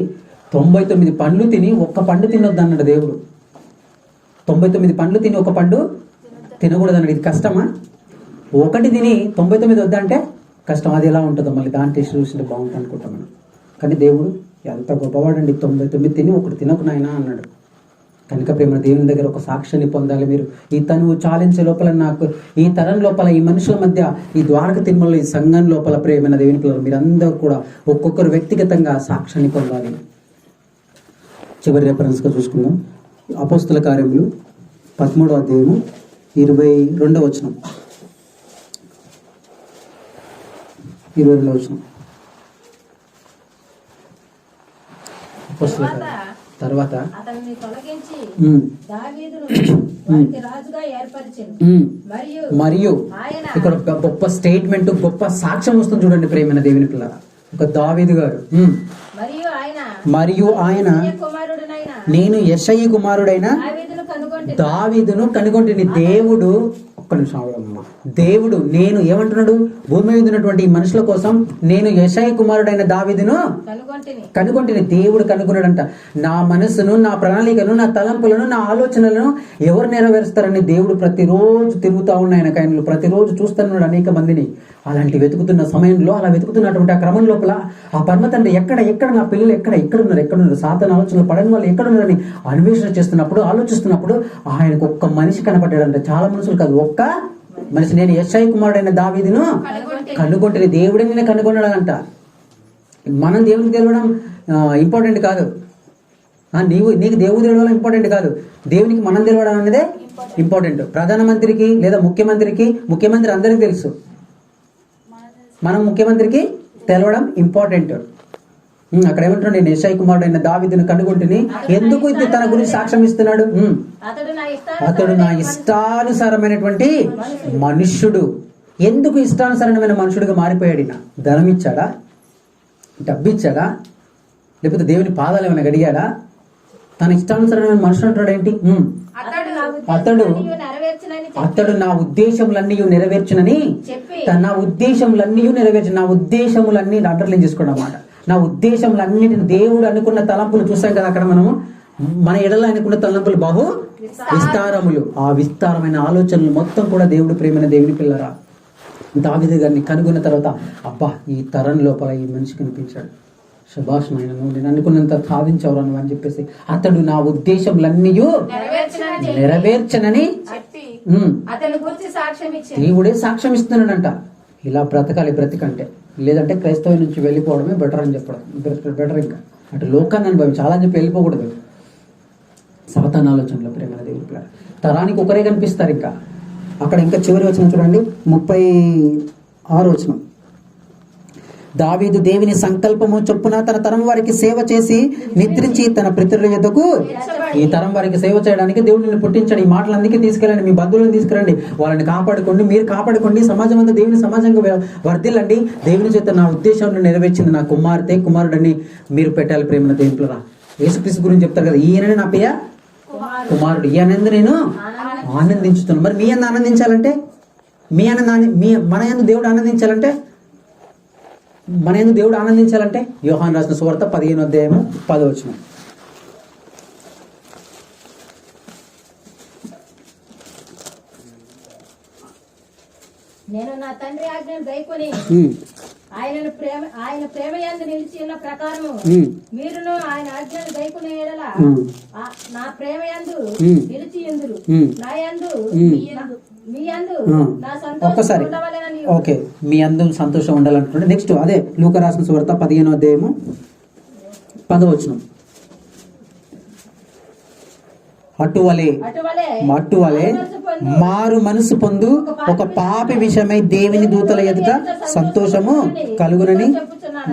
99 పండ్లు తిని ఒక్క పండు తినొద్దు అన్నాడు దేవుడు. 99 పండ్లు తిని ఒక పండు తినకూడదు అన్నాడు. ఇది కష్టమా? ఒకటి తిని 99 వద్దంటే కష్టం. అది ఎలా ఉంటుందో మళ్ళీ దాని టేస్ట్ చూసింటే బాగుంటుంది అనుకుంటాం మనం. కానీ దేవుడు ఎంత గొప్పవాడండి. 99 తిని ఒకటి తినకు నాయనా అన్నాడు. కనుక ప్రేమ దేవుని దగ్గర ఒక సాక్ష్యాన్ని పొందాలి. మీరు ఈ తనువు చాలించే లోపల, నాకు ఈ తరం లోపల, ఈ మనుషుల మధ్య, ఈ ద్వారక తిరుమల, ఈ సంఘం లోపల ప్రేమైన దేవుని పిల్లలు మీరందరూ కూడా ఒక్కొక్కరు వ్యక్తిగతంగా సాక్ష్యాన్ని పొందాలి. చివరి రెఫరెన్స్గా చూసుకుందాం. అపోస్తుల కార్యములు 13వ అధ్యాయము 22వ వచనం. 22వ వచనం. అపోస్తుల తర్వాత అతన్ని తొలగించి దావీదును వారికి రాజుగా ఏర్పరిచెను. మరియు ఇక్కడ గొప్ప స్టేట్మెంట్, గొప్ప సాక్ష్యం వస్తుంది చూడండి ప్రేమైన దేవుని పిల్ల. ఒక దావీదు గారు మరియు ఆయన నేను యెషయి కుమారుడైన దావీదును కనుగొంటిని. దేవుడు ఒక్క నిమిషం ఆగమ్మా. దేవుడు నేను ఏమంటున్నాడు, భూమి మీద ఉన్నటువంటి ఈ మనుషుల కోసం నేను యెషయా కుమారుడైన దావీదును కనుగొంటిని. దేవుడు కనుగొన్నాడంట. నా మనసును, నా ప్రణాళికను, నా తలంపులను, నా ఆలోచనలను ఎవరు నెరవేరుస్తారని దేవుడు ప్రతిరోజు తిరుగుతా ఉన్న ఆయన కైనలు ప్రతిరోజు చూస్తున్నాడు అనేక మందిని. అలాంటి వెతుకుతున్న సమయంలో, అలా వెతుకుతున్నటువంటి ఆ క్రమం లోపల ఆ పరమతండ్రి ఎక్కడ నా పిల్లలు ఎక్కడున్నారు, సాతాను ఆలోచనలు పడని వాళ్ళు ఎక్కడున్నారని అన్వేషణ చేస్తున్నప్పుడు, ఆలోచిస్తున్నప్పుడు ఆయనకు ఒక్క మనిషి కనపడ్డాడంట. చాలా మనుషులు కాదు, ఒక్క మనిషి. నేను యెషయా కుమారుడైన దావీదును కనుగొంటే దేవుడే నేను కనుగొన్నాడంట. మనం దేవునికి తెలవడం ఇంపార్టెంట్ కాదు, నీకు దేవుడు తెలవడం ఇంపార్టెంట్ కాదు, దేవునికి మనం తెలవడం అనేదే ఇంపార్టెంట్. ప్రధానమంత్రికి లేదా ముఖ్యమంత్రి అందరికీ తెలుసు, మనం ముఖ్యమంత్రికి తెలవడం ఇంపార్టెంట్. అక్కడ ఏమంటున్నాడు, నేను యెషయా కుమారుడైన దావీదును కనుగొంటిని. ఎందుకు ఇది తన గురించి సాక్ష్యం ఇస్తున్నాడు? అతడు నా ఇష్టానుసారమైనటువంటి మనుష్యుడు. ఎందుకు ఇష్టానుసారమైన మనుషుడిగా మారిపోయాడు? ధనం ఇచ్చాడా, డబ్బు ఇచ్చాడా, లేకపోతే దేవుని పాదాలు ఏమైనా గడిగాడా? తన ఇష్టానుసారమైన మనుషుడు అంటాడు ఏంటి? అతడు నా ఉద్దేశములన్నీ నెరవేర్చునని, నా ఉద్దేశములన్నీ అండర్లైన్ చేసుకోండి అన్నమాట. నా ఉద్దేశములన్నిటిని, దేవుడు అనుకున్న తలంపులు చూసాం కదా అక్కడ మనము. మన ఎడల అనుకున్న తలంపులు బహు విస్తారములు. ఆ విస్తారమైన ఆలోచనలు మొత్తం కూడా దేవుడు ప్రేమైన దేవుని పిల్లరా. దావీదు గారిని కనుగొన్న తర్వాత అబ్బా ఈ తరం లోపల ఈ మనిషి కనిపించాడు, శభాష్ నాయన, నేను అనుకున్నంత సాధించవరా నువ్వు అని చెప్పేసి అతడు నా ఉద్దేశములన్నీ నెరవేర్చనని దేవుడే సాక్ష్యం ఇస్తున్నాడంట. ఇలా బ్రతకంటే, లేదంటే క్రైస్తవం నుంచి వెళ్ళిపోవడమే బెటర్ అని చెప్పడం బెటర్. ఇంకా అటు లోకాన్ని అనుభవం చాలా అని చెప్పి వెళ్ళిపోకూడదు. సాతాను ఆలోచనలో ప్రేమ దేవుని పిల్లలు తరానికి ఒకరే కనిపిస్తారు. ఇంకా అక్కడ ఇంకా చివరి వచనం చూడండి, 36 వచనం. దావీదు దేవుని సంకల్పము చొప్పున తన తరం వారికి సేవ చేసి నిద్రించి తన పితరుల యొద్దకు, ఈ తరం వారికి సేవ చేయడానికి దేవుడిని పుట్టించాడు. ఈ మాటలు అందుకే తీసుకెళ్ళండి, మీ బంధువులను తీసుకురండి, వాళ్ళని కాపాడుకోండి, మీరు కాపాడుకోండి, సమాజం అంతా దేవుని సమాజంగా వర్ధిల్లండి. దేవుని చేత నా ఉద్దేశాన్ని నెరవేర్చింది నా కుమారుడని మీరు పెట్టాలి. ప్రేమ దేవునిరా, యేసుక్రీస్తు గురించి చెప్తారు కదా, ఈయననే నా ప్రియ కుమారుడు, ఈయనందు నేను ఆనందించుతున్నాను. మరి మీ అందు ఆనందించాలంటే, మన యందు దేవుడు ఆనందించాలంటే, యోహాను రాసిన సువార్త 15వ అధ్యాయము 10వ వచనం. నేను నా తండ్రి ఆజ్ఞను గైకొని ఆయన ప్రేమ యందు నిలిచి ఉన్న ప్రకారము మీరును ఆయన ఆజ్ఞను గైకునే యెడల నా ప్రేమ యందు నిలిచి ఉందురు, నా యందు మీ యందు నా సంతోషం ఉండవలెనని. ఓకే, మీ అందు సంతోషం ఉండాలంటున్నాడు. నెక్స్ట్ అదే లూకా రాసిన సువార్త 15వ అధ్యాయము 10వ వచనం. అటువలే మారు మనసు పొందు ఒక పాపి విషయమై దేవుని దూతల ఎదుట సంతోషము కలుగునని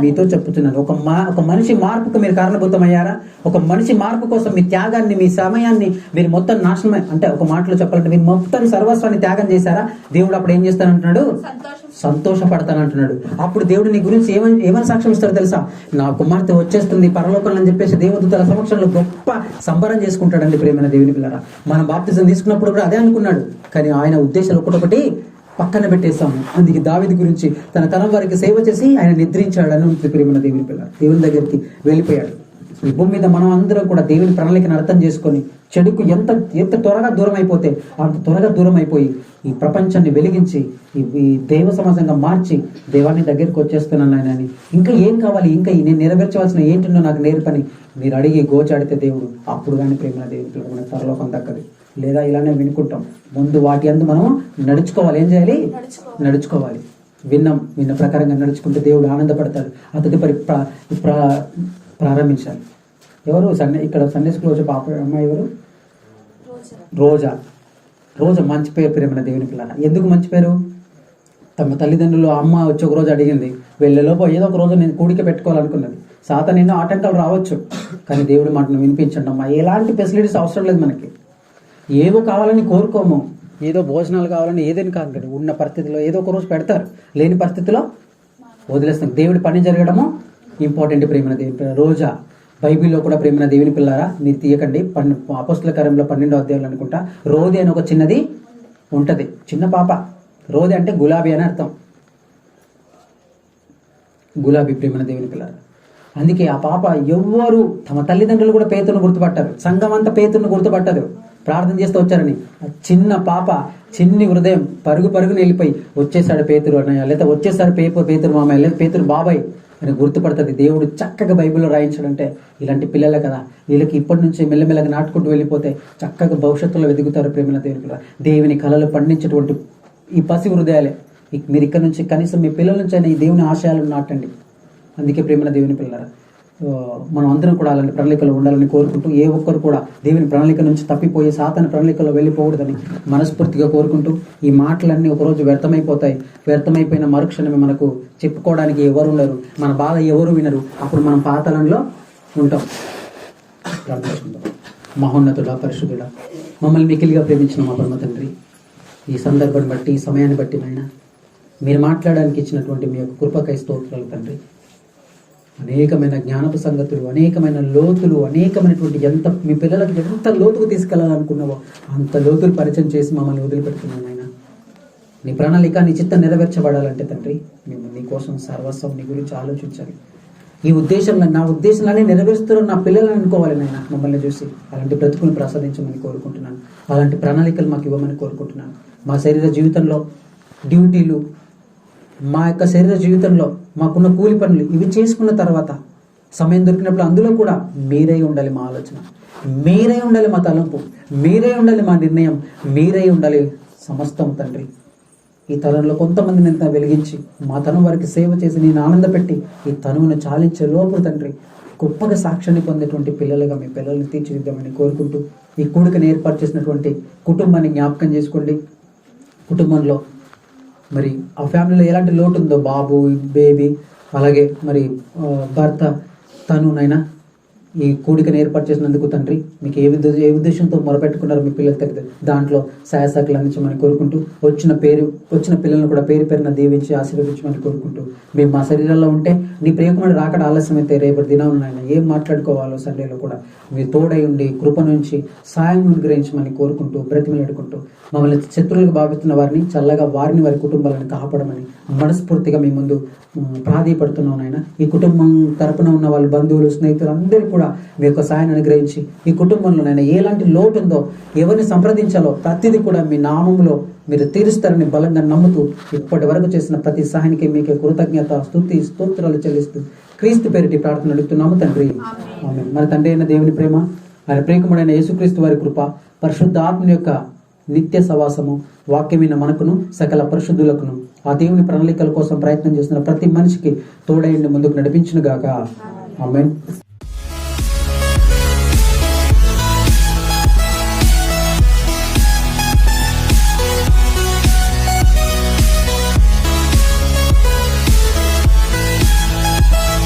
మీతో చెప్పుతున్నాను. ఒక మనిషి మార్పుకు మీరు కారణభూతమయ్యారా? ఒక మనిషి మార్పు కోసం మీ త్యాగాన్ని, మీ సమయాన్ని మీరు మొత్తం నాశనం, అంటే ఒక మాటలో చెప్పాలంటే మీరు మొత్తం సర్వస్వాన్ని త్యాగం చేశారా? దేవుడు అప్పుడు ఏం చేస్తానంటున్నాడు? సంతోషపడతానంటున్నాడు. అప్పుడు దేవుడు నీ గురించి ఏమని సాక్ష్యం ఇస్తాడో తెలుసా? నా కుమార్తె వచ్చేస్తుంది పరలోకంలో అని చెప్పేసి దేవదూతల సమక్షంలో గొప్ప సంబరం చేసుకుంటాడండి. ప్రేమైన దేవుని పిల్లరా, మనం బాప్తిజం తీసుకున్నప్పుడు కూడా అదే అనుకున్నాడు, కానీ ఆయన ఉద్దేశాలు ఒకటొకటి పక్కన పెట్టేస్తాము. అందుకే దావీదు గురించి తన తరం వారికి సేవ చేసి ఆయన నిద్రించాడని ఉంటుంది. ప్రేమైన దేవుని పిల్లరా, దేవుని దగ్గరికి వెళ్ళిపోయాడు. ఈ భూమి మీద మనం అందరం కూడా దేవుని ప్రణాళికను అర్థం చేసుకొని చెడుకు ఎంత త్వరగా దూరం అయిపోతే అంత త్వరగా దూరం అయిపోయి ఈ ప్రపంచాన్ని వెలిగించి ఈ దైవ సమాజంగా మార్చి దేవాన్ని దగ్గరికి వచ్చేస్తున్నాను ఆయన అని. ఇంకా ఏం కావాలి, ఇంకా నేను నెరవేర్చవలసిన ఏంటో నాకు నేర్పని మీరు అడిగి గోచాడితే దేవుడు అప్పుడు కానీ ప్రేమ దేవుడితో మనకు పరలోకం దక్కదు. లేదా ఇలానే వినుకుంటాం. ముందు వాటి అందు మనం నడుచుకోవాలి. ఏం చేయాలి? నడుచుకోవాలి. విన్న ప్రకారంగా నడుచుకుంటే దేవుడు ఆనందపడతాడు. ఆ తదుపరి ప్రారంభించాలి. ఎవరు ఇక్కడ సండే స్కూల్ వచ్చే పాప అమ్మాయి ఎవరు? రోజా మంచి పేరు ప్రేమ దేవుని పిల్లల. ఎందుకు మంచి పేరు? తమ తల్లిదండ్రులు అమ్మ వచ్చి ఒక రోజు అడిగింది, వెళ్ళేలోపు ఏదో ఒక రోజు నేను కూడిక పెట్టుకోవాలనుకున్నది. సాతాను ఎన్నో ఆటంకాలు రావచ్చు, కానీ దేవుడి మాటను వినిపించండి అమ్మా. ఎలాంటి ఫెసిలిటీస్ అవసరం లేదు మనకి. ఏవో కావాలని కోరుకోము, ఏదో భోజనాలు కావాలని ఏదేని కాదు. ఉన్న పరిస్థితిలో ఏదో ఒక రోజు పెడతారు, లేని పరిస్థితిలో వదిలేస్తాం. దేవుడి పని జరగడము ఇంపార్టెంట్. ప్రేమ దేవుని రోజా బైబిల్లో కూడా ప్రేమ దేవుని పిల్లారా మీరు తీయకండి. అపోస్తల కార్యంలో 12వ అధ్యాయంలో అనుకుంటా రోది అని ఒక చిన్నది ఉంటుంది. చిన్న పాప, రోది అంటే గులాబీ అని అర్థం, గులాబీ ప్రేమన దేవుని పిల్లలు. అందుకే ఆ పాప ఎవ్వరు తమ తల్లిదండ్రులు కూడా పేతురును గుర్తుపట్టారు, సంఘం అంతా పేతురును గుర్తుపట్టదు. ప్రార్థన చేస్తూ వచ్చారని ఆ చిన్న పాప చిన్ని హృదయం పరుగుని వెళ్ళిపోయి వచ్చేసాడు పేతురు అన్నయ్య, లేదా వచ్చేసాడు పేతురు మామయ్య, లేదా పేతురు బాబాయ్ అని గుర్తుపడుతుంది. దేవుడు చక్కగా బైబిల్లో రాయించాడంటే ఇలాంటి పిల్లలే కదా, వీళ్ళకి ఇప్పటి నుంచి మెల్లమెల్లగా నాటుకుంటూ వెళ్ళిపోతే చక్కగా భవిష్యత్తులో వెతుకుతారు ప్రేమల దేవుని. దేవుని కళలు పండించేటువంటి ఈ పసి హృదయాలే మీరు ఇక్కడ నుంచి కనీసం మీ పిల్లల నుంచి అయినా ఈ దేవుని ఆశయాలను నాటండి. అందుకే ప్రేమల దేవుని పిల్లల మనం అందరం కూడా అలాంటి ప్రణాళికలు ఉండాలని కోరుకుంటూ, ఏ ఒక్కరు కూడా దేవుని ప్రణాళిక నుంచి తప్పిపోయి సాతాను ప్రణాళికలో వెళ్ళిపోకూడదని మనస్ఫూర్తిగా కోరుకుంటూ, ఈ మాటలన్నీ ఒకరోజు వ్యర్థమైపోతాయి. వ్యర్థమైపోయిన మరుక్షణమే మనకు చెప్పుకోవడానికి ఎవరు ఉండరు, మన బాధ ఎవరు వినరు. అప్పుడు మనం పాతాళంలో ఉంటాం. ప్రార్థించుకుందాం. మహోన్నతుడా, పరిశుద్ధుడా, మమ్మల్ని మికిలిగా ప్రేమించిన మా పరమ తండ్రి, ఈ సందర్భాన్ని బట్టి, ఈ సమయాన్ని బట్టి నాయన మీరు మాట్లాడడానికి ఇచ్చినటువంటి మీ యొక్క కృపకై స్తోత్రాలు తండ్రి. అనేకమైన జ్ఞానపు సంగతులు, అనేకమైన లోతులు, అనేకమైనటువంటి ఎంత మీ పిల్లలకు ఎంత లోతుకు తీసుకెళ్లాలనుకున్నావో అంత లోతులు పరిచయం చేసి మమ్మల్ని వదిలిపెడుతున్నాను ఆయన. నీ ప్రణాళిక, నీ చిత్తం నెరవేర్చబడాలంటే తండ్రి మేము నీ కోసం సర్వస్వం, నీ గురించి ఆలోచించాలి. ఈ ఉద్దేశంలో, నా ఉద్దేశాలనే నెరవేరుస్తున్న నా పిల్లలను అనుకోవాలి నాయన. మమ్మల్ని చూసి అలాంటి బ్రతుకుని ప్రసాదించమని కోరుకుంటున్నాను. అలాంటి ప్రణాళికలు మాకు ఇవ్వమని కోరుకుంటున్నాను. మా శరీర జీవితంలో డ్యూటీలు, మా యొక్క శరీర జీవితంలో మాకున్న కూలి పనులు ఇవి చేసుకున్న తర్వాత సమయం దొరికినప్పుడు అందులో కూడా మీరే ఉండాలి. మా ఆలోచన మీరే ఉండాలి, మా తలంపు మీరే ఉండాలి, మా నిర్ణయం మీరే ఉండాలి. సమస్తం తండ్రి ఈ తరంలో కొంతమందిని ఎంత వెలిగించి మా తనం వారికి సేవ చేసి నేను ఆనందపెట్టి ఈ తనువును చాలించే లోపు తండ్రి గొప్పగా సాక్ష్యాన్ని పొందేటువంటి పిల్లలుగా మీ పిల్లల్ని తీర్చిదిద్దామని కోరుకుంటూ, ఈ కూడికను ఏర్పాటు చేసినటువంటి కుటుంబాన్ని జ్ఞాపకం చేసుకోండి. కుటుంబంలో మరి ఆ ఫ్యామిలీలో ఎలాంటి లోటు ఉందో, బాబు, బేబీ, అలాగే మరి భర్త, తనునైనా ఈ కూడికను ఏర్పాటు చేసినందుకు తండ్రి మీకు ఏ ఉద్దేశంతో మొరపెట్టుకున్నారో మీ పిల్లలు తెలియదు. దాంట్లో సహాయశాఖలు అందించమని కోరుకుంటూ, వచ్చిన పిల్లలను కూడా పేరు పేరున దీవించి ఆశీర్వదించమని కోరుకుంటూ, మేము మా శరీరాల్లో ఉంటే నీ ప్రియకుమారుడు రాకడ ఆలస్యం అయితే రేపటి దినం ఆయన ఏం మాట్లాడుకోవాలో సండేలో కూడా మీరు తోడై ఉండి కృప నుంచి సాయం అనుగ్రహించమని కోరుకుంటూ, బ్రతిమలాడుకుంటూ, మమ్మల్ని శత్రువులకు భావిస్తున్న వారిని చల్లగా వారిని, వారి కుటుంబాలను కాపాడమని మనస్ఫూర్తిగా మీ ముందు ప్రాధేయపడుతున్నాం నాయన. ఈ కుటుంబం తరపున ఉన్న వాళ్ళ బంధువులు, స్నేహితులు అందరూ కూడా మీ యొక్క సాయాన్ని అనుగ్రహించి ఈ కుటుంబంలో నైనా ఎలాంటి లోటు ఉందో, ఎవరిని సంప్రదించాలో ప్రతిదీ కూడా మీ నామంలో మీరు తీరుస్తారని బలంగా నమ్ముతూ, ఇప్పటి వరకు చేసిన ప్రతి సహాయానికి మీకే కృతజ్ఞత, స్తుతి, స్తోత్రాలు చెల్లిస్తూ క్రీస్తు పేరిటి ప్రార్థన అడుగుతున్నాము తండ్రి. ఆమేన్. మన తండ్రి అయిన దేవుని ప్రేమ, ఆయన ప్రియకుమారుడైన యేసుక్రీస్తు వారి కృప, పరిశుద్ధ ఆత్మ యొక్క నిత్య సవాసము వాక్యమైన మనకును సకల పరిశుద్ధులకును ఆ దేవుని ప్రణాళికల కోసం ప్రయత్నం చేస్తున్న ప్రతి మనిషికి తోడైండి ముందుకు నడిపించును గాక. ఆమేన్.